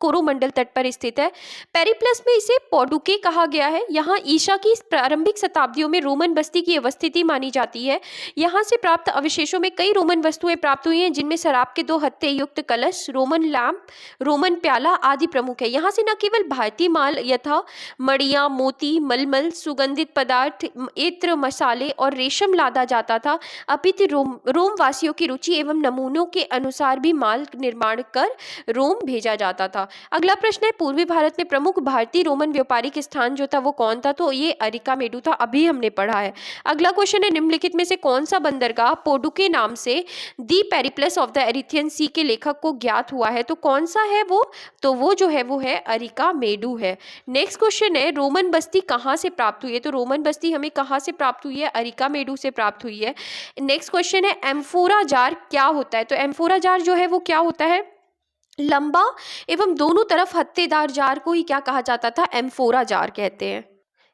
कोरोमंडल तट पर स्थित है। पेरिप्लस में इसे पौडुके कहा गया है। यहाँ ईसा की प्रारंभिक शताब्दियों में रोमन बस्ती की अवस्थिति मानी जाती है। यहाँ से प्राप्त अवशेषों में कई रोमन वस्तुएं प्राप्त हुई हैं, जिनमें शराब के 2 हत्थे युक्त कलश, रोमन लैंप, रोमन प्याला आदि प्रमुख है। यहाँ से न केवल भारतीय माल यथा मड़िया, मोती, मलमल, सुगंधित पदार्थ, इत्र, मसाले और रेशम लादा जाता था, अपितु रोम वासियों की रुचि एवं नमूनों के अनुसार भी माल निर्माण कर रोम भेजा जाता था। अगला प्रश्न है, पूर्वी भारत में प्रमुख भारतीय रोमन व्यापारिक स्थान जो था वो कौन था, तो ये अरिकामेडु था, अभी हमने पढ़ा है। अगला क्वेश्चन है, निम्नलिखित में से कौन सा बंदरगाह पोडुके नाम से दी पेरिप्लस ऑफ द एरिथियन सी के लेखक को ज्ञात हुआ है, तो कौन सा है वो, तो वो जो है वो है अरिकामेडु है। नेक्स्ट क्वेश्चन है, रोमन बस्ती कहाँ से प्राप्त हुई है, तो रोमन बस्ती हमें कहाँ से प्राप्त हुई है, अरिकामेडु से प्राप्त हुई है। नेक्स्ट क्वेश्चन है, एम्फोरा जार क्या होता है, तो एम्फोरा जार जो है वो क्या होता है, लंबा एवं दोनों तरफ हत्तेदार जार को ही क्या कहा जाता था, एम्फोरा जार कहते हैं।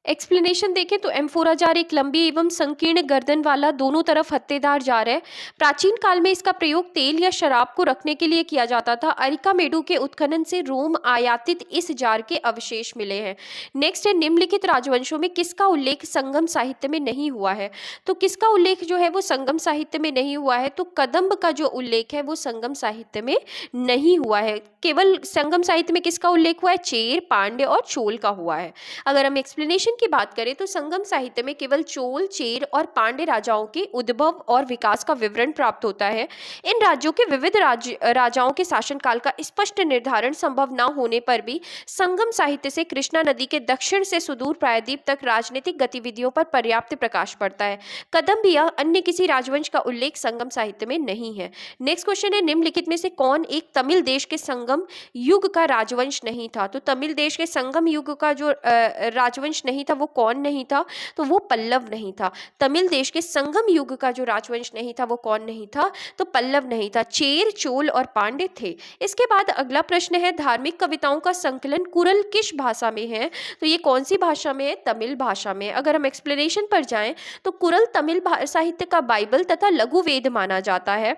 एक्सप्लेनेशन देखें तो एम्फोरा जार एक लंबी एवं संकीर्ण गर्दन वाला दोनों तरफ हत्तेदार जार है। प्राचीन काल में इसका प्रयोग तेल या शराब को रखने के लिए किया जाता था। अरिकामेडु के उत्खनन से रोम आयातित इस जार के अवशेष मिले हैं। नेक्स्ट है, निम्नलिखित राजवंशों में किसका उल्लेख संगम साहित्य में नहीं हुआ है, तो किसका उल्लेख जो है वो संगम साहित्य में नहीं हुआ है, तो कदम्ब का जो उल्लेख है वो संगम साहित्य में नहीं हुआ है। केवल संगम साहित्य में किसका उल्लेख हुआ है, चेर, पांड्य और चोल का हुआ है। अगर हम एक्सप्लेनेशन की बात करें तो संगम साहित्य में केवल चोल, चेर और पांड्य राजाओं के उद्भव और विकास का विवरण प्राप्त होता है। इन राज्यों के विविध राजाओं के शासनकाल का स्पष्ट निर्धारण संभव न होने पर भी संगम साहित्य से कृष्णा नदी के दक्षिण से सुदूर प्रायद्वीप तक राजनीतिक गतिविधियों पर पर्याप्त प्रकाश पड़ता है। कदम्ब या अन्य किसी राजवंश का उल्लेख संगम साहित्य में नहीं है। नेक्स्ट क्वेश्चन है, निम्नलिखित में से कौन एक तमिल देश के संगम युग का राजवंश नहीं था, तो तमिल देश के संगम युग का जो राजवंश नहीं था वो कौन नहीं था? तो वो पल्लव नहीं था। तमिल देश के संगम युग का जो राजवंश नहीं था वो कौन नहीं था? तो पल्लव नहीं था। चेर, चोल और पांड्य थे। इसके बाद अगला प्रश्न है, धार्मिक कविताओं का संकलन कुरल किस भाषा में है? तो ये कौन सी भाषा में है? तमिल भाषा में। अगर हम एक्सप्लेनेशन पर जाएं तो कुरल तमिल साहित्य का बाइबल तथा लघु वेद माना जाता है।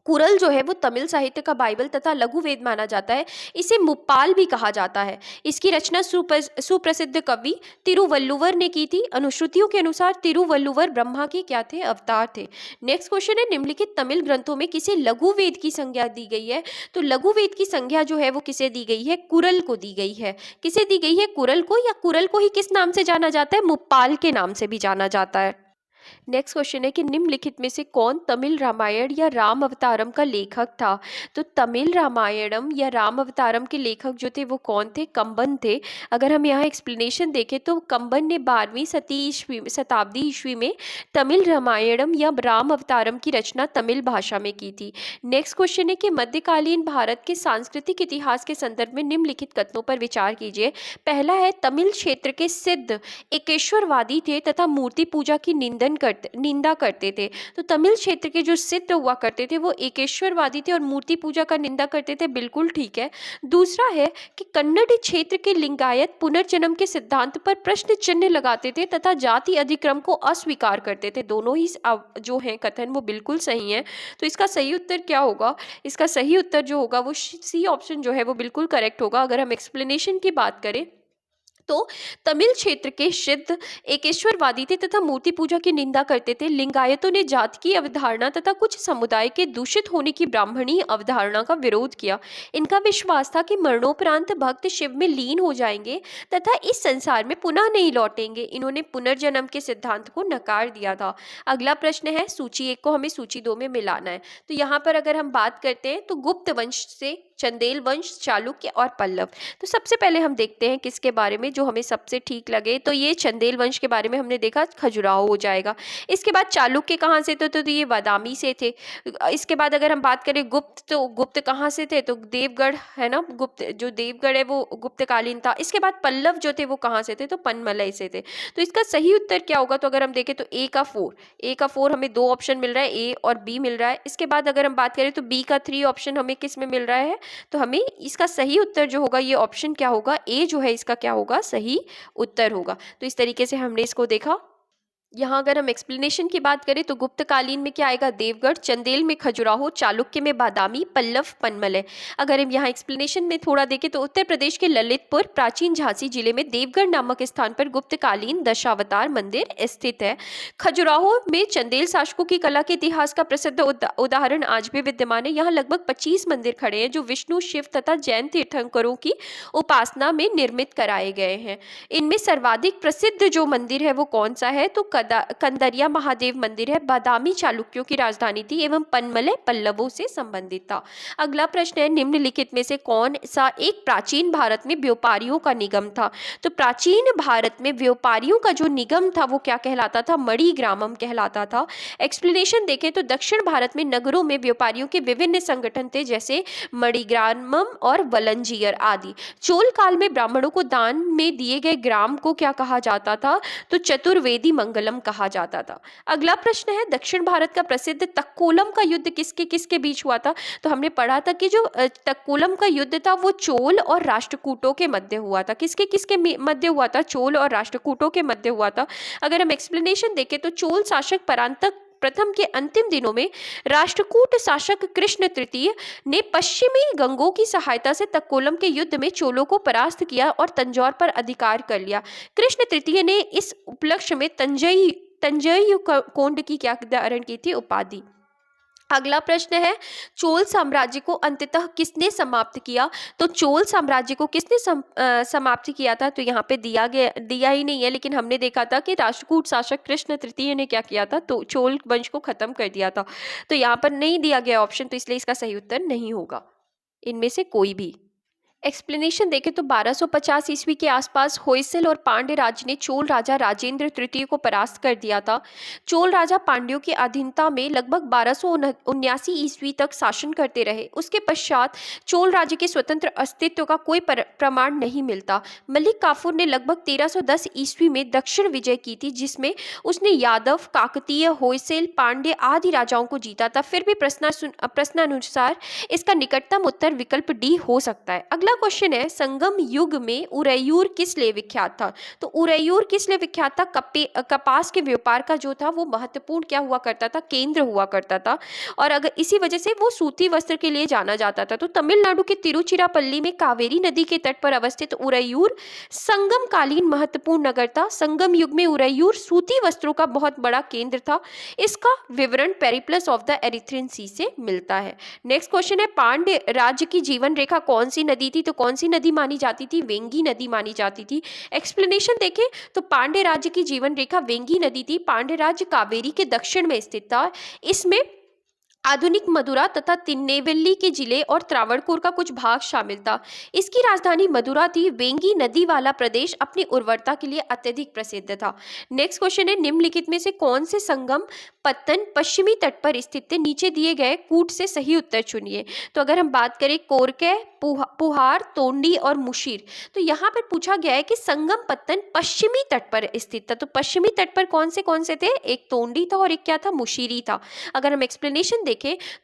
कुरल जो है वो तमिल साहित्य का बाइबल तथा लघु वेद माना जाता है। इसे मुप्पाल भी कहा जाता है। इसकी रचना सुप्रसिद्ध कवि तिरुवल्लुवर ने की थी। अनुश्रुतियों के अनुसार तिरुवल्लुवर ब्रह्मा के क्या थे? अवतार थे। नेक्स्ट क्वेश्चन है, निम्नलिखित तमिल ग्रंथों में किसे लघु वेद की संज्ञा दी गई है? तो लघु वेद की संज्ञा जो है वो किसे दी गई है? कुरल को दी गई है। किसे दी गई है? कुरल को, या कुरल को ही किस नाम से जाना जाता है? मुप्पाल के नाम से भी जाना जाता है। नेक्स्ट क्वेश्चन है कि निम्नलिखित में से कौन तमिल रामायण या राम अवतारम का लेखक था? तो तमिल रामायणम या राम अवतारम के लेखक जो थे वो कौन थे? कंबन थे। अगर हम यहाँ एक्सप्लेनेशन देखें तो कंबन ने 12वीं शताब्दी ईस्वी में तमिल रामायणम या राम अवतारम की रचना तमिल भाषा में की थी। नेक्स्ट क्वेश्चन है कि मध्यकालीन भारत के सांस्कृतिक इतिहास के संदर्भ में निम्नलिखित कथनों पर विचार कीजिए। पहला है, तमिल क्षेत्र के सिद्ध एकेश्वरवादी थे तथा मूर्ति पूजा की निंदा करते थे। तो तमिल क्षेत्र के जो सिद्ध हुआ करते थे वो एकेश्वरवादी थे और मूर्ति पूजा का निंदा करते थे। बिल्कुल ठीक है। दूसरा है कि कन्नड़ क्षेत्र के लिंगायत पुनर्जन्म के सिद्धांत पर प्रश्न चिन्ह लगाते थे तथा जाति अधिक्रम को अस्वीकार करते थे। दोनों ही जो हैं कथन वो बिल्कुल सही हैं। तो इसका सही उत्तर क्या होगा? इसका सही उत्तर जो होगा वो सी ऑप्शन जो है वो बिल्कुल करेक्ट होगा। अगर हम एक्सप्लेनेशन की बात करें तो तमिल क्षेत्र के सिद्ध एकेश्वरवादी थे तथा मूर्ति पूजा की निंदा करते थे। लिंगायतों ने जाति की अवधारणा तथा कुछ समुदाय के दूषित होने की ब्राह्मणी अवधारणा का विरोध किया। इनका विश्वास था कि मरणोपरांत भक्त शिव में लीन हो जाएंगे तथा इस संसार में पुनः नहीं लौटेंगे। इन्होंने पुनर्जन्म के सिद्धांत को नकार दिया था। अगला प्रश्न है, सूची 1 को हमें सूची 2 में मिलाना है। तो यहाँ पर अगर हम बात करते हैं तो गुप्त वंश से चंदेल वंश, चालुक्य और पल्लव। तो सबसे पहले हम देखते हैं किसके बारे में जो हमें सबसे ठीक लगे। तो ये चंदेल वंश के बारे में हमने देखा, खजुराहो हो जाएगा। इसके बाद चालुक्य कहाँ से थे? तो ये बादामी से थे। इसके बाद अगर हम बात करें गुप्त, तो गुप्त कहाँ से थे? तो देवगढ़ है ना, गुप्त जो देवगढ़ है वो गुप्तकालीन था। इसके बाद पल्लव जो थे वो कहाँ से थे? तो पनमलई से थे। तो इसका सही उत्तर क्या होगा? तो अगर हम देखें तो ए का 4 हमें 2 ऑप्शन मिल रहा है, ए और बी मिल रहा है। इसके बाद अगर हम बात करें तो बी का 3 ऑप्शन हमें किस में मिल रहा है? तो हमें इसका सही उत्तर जो होगा ये ऑप्शन क्या होगा? ए जो है इसका क्या होगा? सही उत्तर होगा। तो इस तरीके से हमने इसको देखा। यहाँ अगर हम एक्सप्लेनेशन की बात करें तो गुप्तकालीन में क्या आएगा? देवगढ़, चंदेल में खजुराहो, चालुक्य में बादामी, पल्लव पनमलय। अगर हम यहाँ एक्सप्लेनेशन में थोड़ा देखें तो उत्तर प्रदेश के ललितपुर, प्राचीन झांसी जिले में देवगढ़ नामक स्थान पर गुप्तकालीन दशावतार मंदिर स्थित है। खजुराहो में चंदेल शासकों की कला के इतिहास का प्रसिद्ध उदाहरण आज भी विद्यमान है। यहाँ लगभग 25 मंदिर खड़े हैं जो विष्णु, शिव तथा जैन तीर्थंकरों की उपासना में निर्मित कराए गए हैं। इनमें सर्वाधिक प्रसिद्ध जो मंदिर है वो कौन सा है? तो कंदरिया महादेव मंदिर है। बादामी चालुक्यों की राजधानी थी एवं पनमलय पल्लवों से संबंधित था। अगला प्रश्न है, निम्नलिखित में से कौन सा एक प्राचीन भारत में व्यापारियों का निगम था? तो प्राचीन भारत में व्यापारियों का जो निगम था वो क्या कहलाता था? मणिग्रामम कहलाता था। एक्सप्लेनेशन देखें तो दक्षिण भारत में नगरों में व्यापारियों के विभिन्न संगठन थे जैसे मणिग्रामम और वलंजियर आदि। चोल काल में ब्राह्मणों को दान में दिए गए ग्राम को क्या कहा जाता था? तो चतुर्वेदी मंगलम कहा जाता था। अगला प्रश्न है, दक्षिण भारत का प्रसिद्ध तक्कोलम का युद्ध किसके किसके बीच हुआ था? तो हमने पढ़ा था कि जो तक्कोलम का युद्ध था वो चोल और राष्ट्रकूटों के मध्य हुआ था। किसके किसके मध्य हुआ था? चोल और राष्ट्रकूटों के मध्य हुआ था। अगर हम एक्सप्लेनेशन देखें तो चोल शासक परांतक प्रथम के अंतिम दिनों में राष्ट्रकूट शासक कृष्ण तृतीय ने पश्चिमी गंगों की सहायता से तक्कोलम के युद्ध में चोलों को परास्त किया और तंजौर पर अधिकार कर लिया। कृष्ण तृतीय ने इस उपलक्ष्य में तंजई कोंड की क्या धारण की थी? उपाधि। अगला प्रश्न है, चोल साम्राज्य को अंततः किसने समाप्त किया? तो चोल साम्राज्य को किसने समाप्त किया था? तो यहाँ पे दिया ही नहीं है, लेकिन हमने देखा था कि राष्ट्रकूट शासक कृष्ण तृतीय ने क्या किया था? तो चोल वंश को खत्म कर दिया था। तो यहाँ पर नहीं दिया गया ऑप्शन, तो इसलिए इसका सही उत्तर नहीं होगा इनमें से कोई भी। एक्सप्लेनेशन देखें तो 1250 ईस्वी के आसपास होयसल और पांड्य राज्य ने चोल राजा राजेंद्र तृतीय को परास्त कर दिया था। चोल राजा पांड्यों की अधीनता में लगभग 1279 ईस्वी तक शासन करते रहे। उसके पश्चात चोल राज्य के स्वतंत्र अस्तित्व का कोई प्रमाण नहीं मिलता। मलिक काफूर ने लगभग 1310 ईस्वी में दक्षिण विजय की थी, जिसमें उसने यादव, काकतीय, होयसल, पांड्य आदि राजाओं को जीता था। फिर भी प्रश्नानुसार इसका निकटतम उत्तर विकल्प डी हो सकता है। अगला क्वेश्चन है, संगम युग में उरैयूर किस लिए विख्यात था? तो उरैयूर किस लिए विख्यात था? कपास के व्यापार का जो था वो महत्वपूर्ण क्या हुआ करता था? केंद्र हुआ करता था, और अगर इसी वजह से वो सूती वस्त्र के लिए जाना जाता था। तो तमिलनाडु के तिरुचिरापल्ली में कावेरी नदी के तट पर अवस्थित उरैयूर संगम कालीन महत्वपूर्ण नगर था। संगम युग में उरैयूर सूती वस्त्रों का बहुत बड़ा केंद्र था। इसका विवरण पेरिप्लस ऑफ द एरिथ्रियन सी से मिलता है। नेक्स्ट क्वेश्चन है, पांड्य राज्य की जीवन रेखा कौन सी नदी थी? तो कौन सी नदी मानी जाती थी? वेंगी नदी मानी जाती थी। एक्सप्लेनेशन देखें तो पांड्य राज्य की जीवन रेखा वेंगी नदी थी। पांड्य राज्य कावेरी के दक्षिण में स्थित था। इसमें आधुनिक मदुरा तथा तिन्नेवेल्ली के जिले और त्रावणकोर का कुछ भाग शामिल था। इसकी राजधानी मदुरा थी। वेंगी नदी वाला प्रदेश अपनी उर्वरता के लिए अत्यधिक प्रसिद्ध था। नेक्स्ट क्वेश्चन है, निम्नलिखित में से कौन से संगम पत्तन पश्चिमी तट पर स्थित थे? नीचे दिए गए कूट से सही उत्तर चुनिए। तो अगर हम बात करें कोरके, पुहार, तोंडी और मुशीर, तो यहाँ पर पूछा गया है कि संगम पत्तन पश्चिमी तट पर स्थित था। तो पश्चिमी तट पर कौन से थे? एक तोंडी था और एक क्या था? मुशीरी था। अगर हम एक्सप्लेनेशन देखें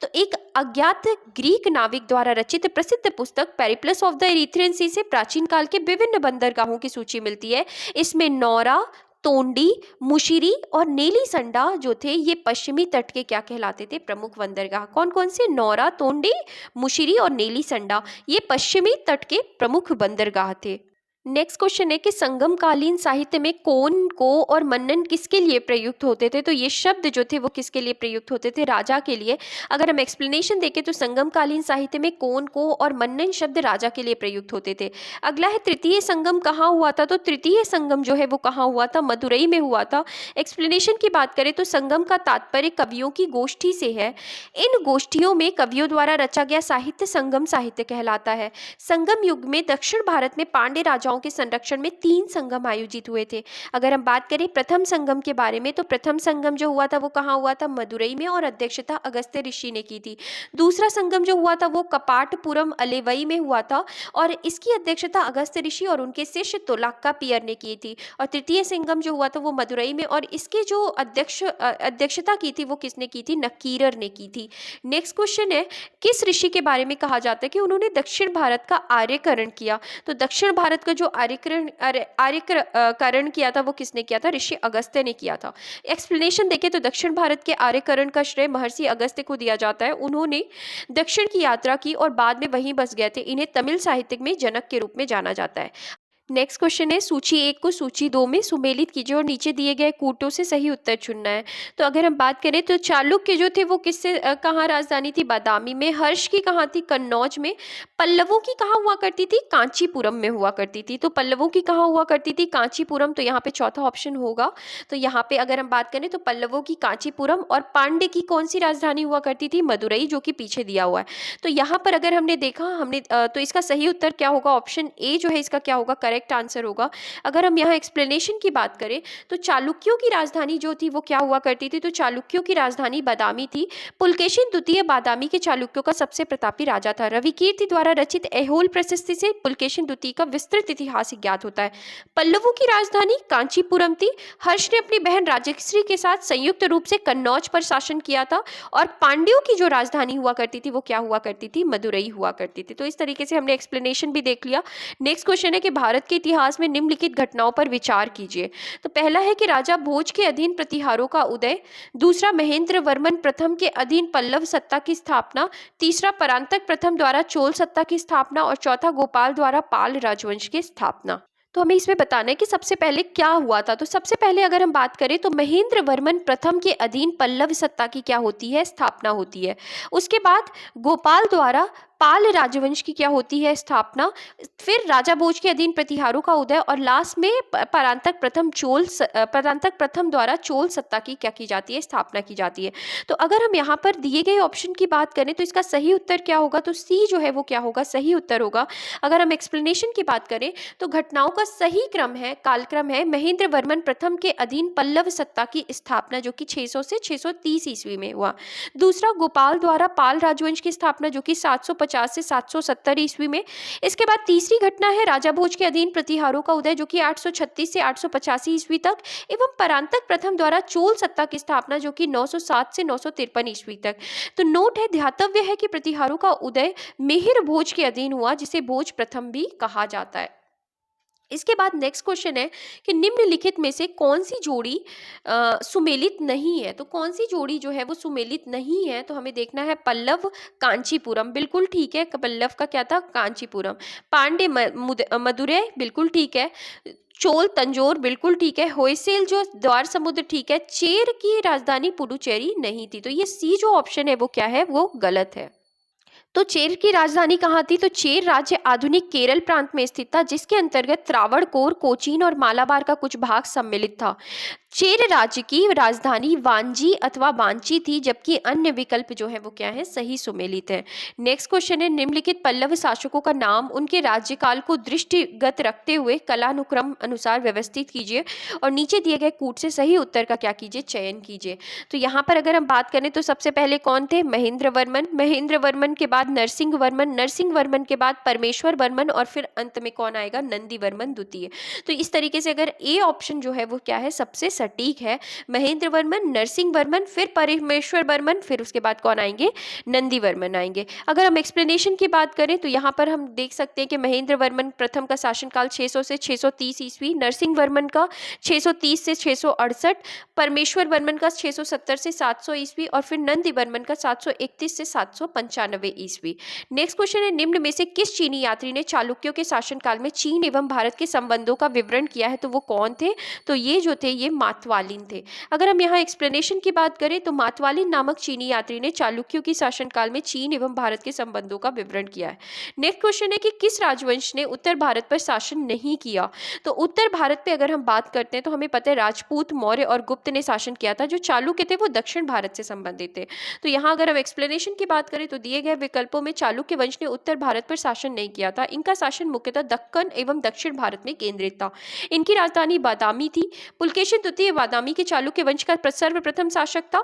तो एक अज्ञात ग्रीक नाविक द्वारा रचित प्रसिद्ध पुस्तक पेरिप्लस ऑफ द एरिथ्रियन सी से प्राचीन काल के विभिन्न बंदरगाहों की सूची मिलती है। इसमें नौरा, तोंडी, मुशिरी और नेली संडा जो थे ये पश्चिमी तट के क्या कहलाते थे? प्रमुख बंदरगाह। कौन कौन से? नौरा, तोंडी, मुशिरी और नेली संडा, ये पश्चिमी तट के प्रमुख बंदरगाह थे। नेक्स्ट क्वेश्चन है कि संगमकालीन साहित्य में कोन, को और मन्नन किसके लिए प्रयुक्त होते थे? तो ये शब्द जो थे वो किसके लिए प्रयुक्त होते थे? राजा के लिए। अगर हम एक्सप्लेनेशन देखें तो संगमकालीन साहित्य में कोन, को और मन्नन शब्द राजा के लिए प्रयुक्त होते थे। अगला है, तृतीय संगम कहाँ हुआ था? तो तृतीय संगम जो है वो कहाँ हुआ था? मदुरई में हुआ था। एक्सप्लेनेशन की बात करें तो संगम का तात्पर्य कवियों की गोष्ठी से है। इन गोष्ठियों में कवियों द्वारा रचा गया साहित्य संगम साहित्य कहलाता है। संगम युग में दक्षिण भारत में पांड्य राजाओं के संरक्षण में 3 संगम आयोजित हुए थे। अगर हम बात करें प्रथम संगम के बारे में तो प्रथम संगम जो हुआ था वो कहाँ हुआ था? मदुरई में, और अध्यक्षता अगस्त्य ऋषि ने की थी। दूसरा संगम जो हुआ था वो कपाटपुरम अलेवई में हुआ था और इसकी अध्यक्षता अगस्त्य ऋषि और उनके शिष्य तोलाक्का पियर ने की थी। और तृतीय संगम जो हुआ था वो मदुरई में, और इसके जो अध्यक्षता की थी वो किसने की थी? नकीरर ने की थी। नेक्स्ट क्वेश्चन है, किस ऋषि के बारे में कहा जाता है कि उन्होंने दक्षिण भारत का आर्यकरण किया? तो दक्षिण भारत का जो आर्यकरण किया था वो किसने किया था? ऋषि अगस्त्य ने किया था। एक्सप्लेनेशन देखें तो दक्षिण भारत के आर्यकरण का श्रेय महर्षि अगस्त्य को दिया जाता है। उन्होंने दक्षिण की यात्रा की और बाद में वहीं बस गए थे। इन्हें तमिल साहित्य में जनक के रूप में जाना जाता है। नेक्स्ट क्वेश्चन है, सूची 1 को सूची 2 में सुमेलित कीजिए और नीचे दिए गए कूटों से सही उत्तर चुनना है। तो अगर हम बात करें तो चालुक्य जो थे वो किससे कहाँ राजधानी थी? बादामी में। हर्ष की कहाँ थी? कन्नौज में। पल्लवों की कहाँ हुआ करती थी? कांचीपुरम में हुआ करती थी। तो पल्लवों की कहाँ हुआ करती थी? कांचीपुरम। तो यहाँ पे चौथा ऑप्शन होगा। तो यहाँ पे अगर हम बात करें तो पल्लवों की कांचीपुरम, और पांड्य की कौन सी राजधानी हुआ करती थी? मदुरई, जो कि पीछे दिया हुआ है। तो यहाँ पर अगर हमने देखा तो इसका सही उत्तर क्या होगा? ऑप्शन ए जो है इसका क्या होगा? करेक्ट आंसर होगा। अगर हम यहाँ एक्सप्लेनेशन की बात करें तो चालुक्यों की राजधानी जो थी वो क्या हुआ करती थी? तो चालुक्यों की राजधानी बादामी थी। पुलकेशिन द्वितीय बादामी के चालुक्यों का सबसे प्रतापी राजा था। रविकीर्ति द्वारा रचित ऐहोल प्रशस्ति से पुलकेशिन द्वितीय का विस्तृत इतिहास ज्ञात होता है। पल्लवों की राजधानी कांचीपुरम थी। हर्ष ने अपनी बहन राजश्री के साथ संयुक्त रूप से कन्नौज पर शासन किया था, और पांड्यों की जो राजधानी हुआ करती थी वो क्या हुआ करती थी? मदुरई हुआ करती थी। तो इस तरीके से हमने एक्सप्लेनेशन भी देख लिया। नेक्स्ट क्वेश्चन है कि भारत के इतिहास में निम्नलिखित घटनाओं पर विचार कीजिए। तो पहला है कि राजा भोज के अधीन प्रतिहारों का उदय। दूसरा, महेंद्र वर्मन प्रथम के अधीन पल्लव सत्ता की स्थापना। तीसरा, परांतक प्रथम द्वारा चोल सत्ता की स्थापना। और चौथा, गोपाल द्वारा पाल राजवंश की स्थापना। तो हमें इसमें बताना है कि सबसे पहले क्या हुआ था। तो सबसे पहले अगर हम बात करें तो महेंद्र वर्मन प्रथम के अधीन पल्लव सत्ता की क्या होती है? स्थापना होती है। उसके बाद गोपाल द्वारा पाल राजवंश की क्या होती है स्थापना, फिर राजा भोज के अधीन प्रतिहारों का उदय, और लास्ट में परांतक प्रथम द्वारा चोल सत्ता की क्या की जाती है, स्थापना की जाती है। तो अगर हम यहाँ पर दिए गए ऑप्शन की बात करें तो इसका सही उत्तर क्या होगा, तो सी जो है वो क्या होगा, सही उत्तर होगा। अगर हम एक्सप्लेनेशन की बात करें तो घटनाओं का सही क्रम है, कालक्रम है, महेंद्र वर्मन प्रथम के अधीन पल्लव सत्ता की स्थापना जो कि 600 से 630 ईस्वी में हुआ। दूसरा, गोपाल द्वारा पाल राजवंश की स्थापना जो कि 750 से 770 ईस्वी में। इसके बाद तीसरी घटना है राजा भोज के अधीन प्रतिहारों का उदय जो कि 836 से 885 ईस्वी तक, एवं परांतक प्रथम द्वारा चोल सत्ता की स्थापना जो कि 907 से 953 ईस्वी तक। तो नोट है, ध्यातव्य है कि प्रतिहारों का उदय मिहिर भोज के अधीन हुआ जिसे भोज प्रथम भी कहा जाता है। इसके बाद नेक्स्ट क्वेश्चन है कि निम्नलिखित में से कौन सी जोड़ी सुमेलित नहीं है। तो कौन सी जोड़ी जो है वो सुमेलित नहीं है, तो हमें देखना है पल्लव कांचीपुरम, बिल्कुल ठीक है, पल्लव का क्या था, कांचीपुरम। पांडे मदुरै, बिल्कुल ठीक है। चोल तंजौर, बिल्कुल ठीक है। होयसेल जो द्वार समुद्र, ठीक है। चेर की राजधानी पुडुचेरी नहीं थी, तो ये सी जो ऑप्शन है वो क्या है, वो गलत है। तो चेर की राजधानी कहाँ थी, तो चेर राज्य आधुनिक केरल प्रांत में स्थित था जिसके अंतर्गत त्रावणकोर, कोचीन और मालाबार का कुछ भाग सम्मिलित था। चेर राज्य की राजधानी वांजी अथवा वांची थी, जबकि अन्य विकल्प जो है वो क्या है, सही सुमेलित है। नेक्स्ट क्वेश्चन है, निम्नलिखित पल्लव शासकों का नाम उनके राज्यकाल को दृष्टिगत रखते हुए कलानुक्रम अनुसार व्यवस्थित कीजिए और नीचे दिए गए कूट से सही उत्तर का क्या कीजिए, चयन कीजिए। तो यहाँ पर अगर हम बात करें तो सबसे पहले कौन थे, महेंद्र वर्मन। महेंद्र वर्मन के बाद नरसिंह वर्मन, नरसिंह वर्मन के बाद परमेश्वर वर्मन, और फिर अंत में कौन आएगा, नंदी वर्मन द्वितीय। तो इस तरीके से अगर ए ऑप्शन जो है वो क्या है, सबसे सटीक है। महेंद्र वर्मन, नरसिंह वर्मन, फिर परमेश्वर वर्मन, फिर उसके बाद कौन आएंगे, नंदी वर्मन आएंगे। अगर हम एक्सप्लेनेशन की बात करें तो यहाँ पर हम देख सकते हैं कि महेंद्र वर्मन प्रथम का शासनकाल 600 से 630 ईस्वी, नरसिंह वर्मन का 630 से 668, परमेश्वर वर्मन का 670 से 700 ईस्वी, और फिर नंदी वर्मन का 731 से 795 ईस्वी। नेक्स्ट क्वेश्चन है, निम्न में से किस चीनी यात्री ने चालुक्यों के शासनकाल में चीन एवं भारत के संबंधों का विवरण किया है, तो वो कौन थे, तो ये जो थे ये मातवालिन थे। अगर हम यहाँ एक्सप्लेनेशन की बात करें तो मातवालिन नामक चीनी यात्री ने चालुक्यों की शासनकाल में चीन एवं भारत के संबंधों का विवरण किया है। नेक्स्ट क्वेश्चन है कि किस राजवंश ने उत्तर भारत पर शासन नहीं किया। तो उत्तर भारत पे अगर हम बात करते हैं तो हमें पता है राजपूत, मौर्य और गुप्त ने शासन किया था। जो चालुक्य थे वो दक्षिण भारत से संबंधित थे। तो यहाँ अगर हम एक्सप्लेनेशन की बात करें तो दिए गए विकल्पों में चालुक्य वंश ने उत्तर भारत पर शासन नहीं किया था। इनका शासन मुख्यतः दक्कन एवं दक्षिण भारत में केंद्रित था। इनकी राजधानी बादामी थी। पुलकेशिन द्वितीय बादामी के चालुक्य वंश का सर्वप्रथम शासक था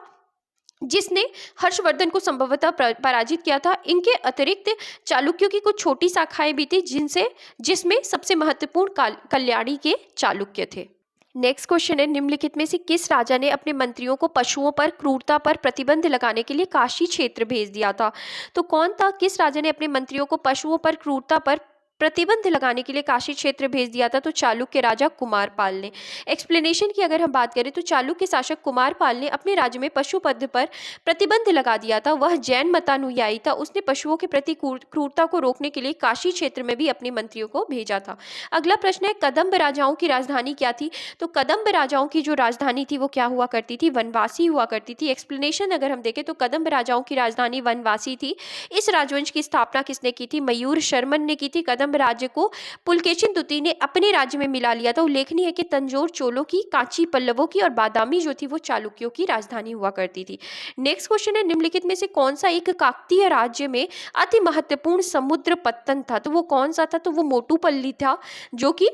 जिसने हर्षवर्धन को संभवतः पराजित किया था। इनके अतिरिक्त चालुक्यों की कुछ छोटी शाखाएं भी थी जिसमें सबसे महत्वपूर्ण कल्याणी के चालुक्य थे। नेक्स्ट क्वेश्चन है, निम्नलिखित में से किस राजा ने अपने मंत्रियों को पशुओं पर क्रूरता पर प्रतिबंध लगाने के लिए काशी क्षेत्र भेज दिया था। तो कौन था, किस राजा ने अपने मंत्रियों को पशुओं पर क्रूरता पर प्रतिबंध लगाने के लिए काशी क्षेत्र भेज दिया था, तो चालुक्य राजा कुमारपाल ने। एक्सप्लेनेशन की अगर हम बात करें तो चालुक्य शासक कुमारपाल ने अपने राज्य में पशुपद पर प्रतिबंध लगा दिया था। वह जैन मतानुयायी था। उसने पशुओं के प्रति क्रूरता को रोकने के लिए काशी क्षेत्र में भी अपने मंत्रियों को भेजा था। अगला प्रश्न है, कदम्ब राजाओं की राजधानी क्या थी। तो कदम्ब राजाओं की जो राजधानी थी वो क्या हुआ करती थी, वनवासी हुआ करती थी। एक्सप्लेनेशन अगर हम देखें तो कदम्ब राजाओं की राजधानी वनवासी थी। इस राजवंश की स्थापना किसने की थी, मयूर शर्मन ने की थी। कदम्ब राज्य को पुलकेशिन द्वितीय ने अपने राज्य में मिला लिया था। उल्लेखनीय है कि तंजौर चोलों की, कांची पल्लवों की और बादामी जो थी वो चालुक्यों की राजधानी हुआ करती थी। नेक्स्ट क्वेश्चन है, निम्नलिखित में से कौन सा एक काकतीय राज्य में अति महत्वपूर्ण समुद्र पत्तन था। तो वो कौन सा था, तो वो मोटूपल्ली था जो कि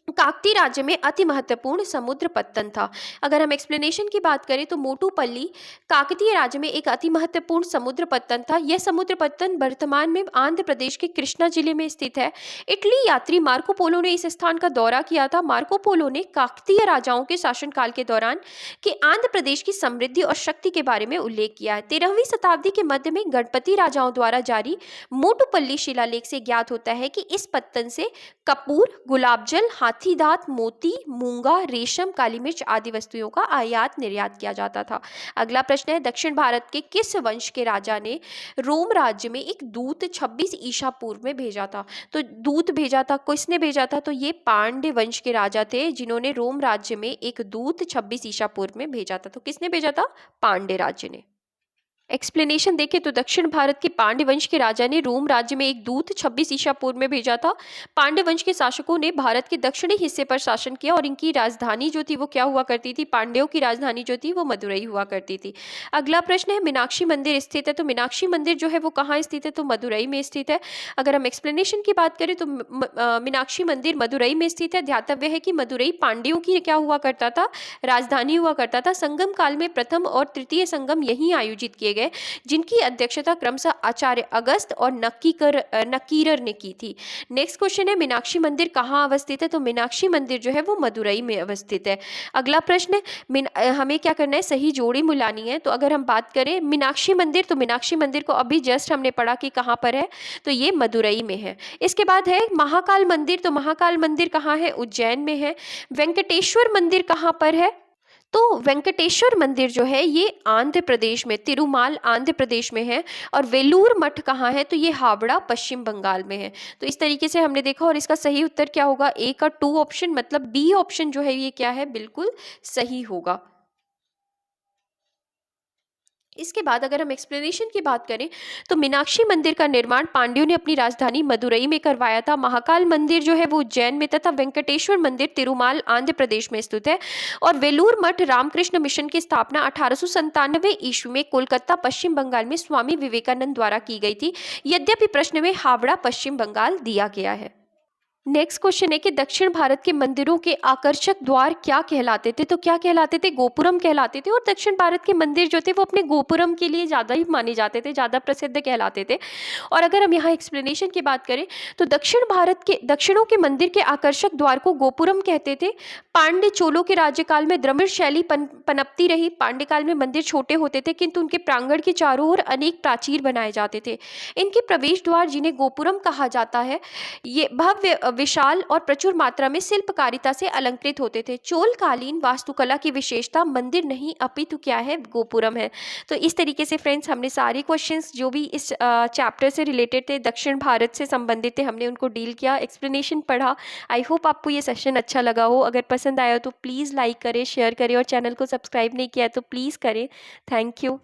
काकतीय राज्य में अति महत्वपूर्ण समुद्र पत्तन था। अगर हम एक्सप्लेनेशन की बात करें तो मोटूपल्ली काकतीय राज्य में एक अति महत्वपूर्ण समुद्र पत्तन था। यह समुद्र पत्तन वर्तमान में आंध्र प्रदेश के कृष्णा जिले में स्थित है। इटली यात्री मार्को पोलो ने इस स्थान का दौरा किया था। मार्को पोलो ने काकतीय राजाओं के शासनकाल के दौरान कि आंध्र प्रदेश की समृद्धि और शक्ति के बारे में उल्लेख किया है। 13वीं शताब्दी के मध्य में गणपति राजाओं द्वारा जारी मोटूपल्ली शिलालेख से ज्ञात होता है कि इस पत्तन से कपूर, गुलाबजल, हाथी दांत, मोती, मूंगा, रेशम, काली मिर्च आदि वस्तुओं का आयात निर्यात किया जाता था। अगला प्रश्न है, दक्षिण भारत के किस वंश के राजा ने रोम राज्य में एक दूत 26 ईसा पूर्व में भेजा था। तो दूत भेजा था, किसने भेजा था, तो ये पांड्य वंश के राजा थे जिन्होंने रोम राज्य में एक दूत 26 ईसा पूर्व में भेजा था। तो किसने भेजा था, पांड्य राज्य ने। एक्सप्लेनेशन देखें तो दक्षिण भारत के पांड्य वंश के राजा ने रोम राज्य में एक दूत 26 ईसा पूर्व में भेजा था। पांड्य वंश के शासकों ने भारत के दक्षिणी हिस्से पर शासन किया और इनकी राजधानी जो थी वो क्या हुआ करती थी, पांड्यों की राजधानी जो थी वो मदुरई हुआ करती थी। अगला प्रश्न है मीनाक्षी मंदिर स्थित है, तो मीनाक्षी मंदिर जो है वो कहाँ स्थित है, तो मदुरई में स्थित है। अगर हम एक्सप्लेनेशन की बात करें तो मीनाक्षी मंदिर मदुरई में स्थित है। ध्यातव्य है कि मदुरई पांड्यों की क्या हुआ करता था, राजधानी हुआ करता था। संगम काल में प्रथम और तृतीय संगम यहीं आयोजित किए गए, जिनकी अध्यक्षता क्रमशः आचार्य अगस्त और नकीरर ने की थी। नेक्स्ट क्वेश्चन है मीनाक्षी मंदिर कहाँ अवस्थित है, तो मीनाक्षी मंदिर जो है वो मदुरई में अवस्थित है। अगला प्रश्न हमें क्या करना है, सही जोड़ी मिलानी है। तो अगर हम बात करें मीनाक्षी मंदिर, तो मीनाक्षी मंदिर को अभी जस्ट हमने पढ़ा कि कहाँ पर है, तो ये मदुरई में है। इसके बाद है महाकाल मंदिर, तो महाकाल मंदिर कहाँ है, उज्जैन में है। वेंकटेश्वर मंदिर कहाँ पर है, तो वेंकटेश्वर मंदिर जो है ये आंध्र प्रदेश में, तिरुमाल आंध्र प्रदेश में है। और वेलूर मठ कहाँ है, तो ये हावड़ा पश्चिम बंगाल में है। तो इस तरीके से हमने देखा और इसका सही उत्तर क्या होगा, ए का 2 ऑप्शन मतलब डी ऑप्शन जो है ये क्या है, बिल्कुल सही होगा। इसके बाद अगर हम एक्सप्लेनेशन की बात करें तो मीनाक्षी मंदिर का निर्माण पांड्यों ने अपनी राजधानी मदुरई में करवाया था। महाकाल मंदिर जो है वो उज्जैन में तथा वेंकटेश्वर मंदिर तिरुमाल आंध्र प्रदेश में स्थित है। और वेलूर मठ रामकृष्ण मिशन की स्थापना 1897 ईस्वी में कोलकाता पश्चिम बंगाल में स्वामी विवेकानंद द्वारा की गई थी। यद्यपि प्रश्न में हावड़ा पश्चिम बंगाल दिया गया है। नेक्स्ट क्वेश्चन है कि दक्षिण भारत के मंदिरों के आकर्षक द्वार क्या कहलाते थे, तो क्या कहलाते थे, गोपुरम कहलाते थे। और दक्षिण भारत के मंदिर जो थे वो अपने गोपुरम के लिए ज़्यादा ही माने जाते थे, ज़्यादा प्रसिद्ध कहलाते थे। और अगर हम यहाँ एक्सप्लेनेशन की बात करें तो दक्षिणों के मंदिर के आकर्षक द्वार को गोपुरम कहते थे। पांड्य चोलों के राज्यकाल में द्रविड़ शैली पनपती रही। पांड्य काल में मंदिर छोटे होते थे किंतु उनके प्रांगण के चारों ओर अनेक प्राचीर बनाए जाते थे। इनके प्रवेश द्वार जिन्हें गोपुरम कहा जाता है, ये भव्य, विशाल और प्रचुर मात्रा में शिल्पकारिता से अलंकृत होते थे। चोलकालीन वास्तुकला की विशेषता मंदिर नहीं अपितु क्या है, गोपुरम है। तो इस तरीके से फ्रेंड्स हमने सारे क्वेश्चंस जो भी इस चैप्टर से रिलेटेड थे, दक्षिण भारत से संबंधित थे, हमने उनको डील किया, एक्सप्लेनेशन पढ़ा। आई होप आपको ये सेशन अच्छा लगा हो। अगर पसंद आया तो प्लीज़ लाइक करें, शेयर करें और चैनल को सब्सक्राइब नहीं किया है तो प्लीज़ करें। Thank you.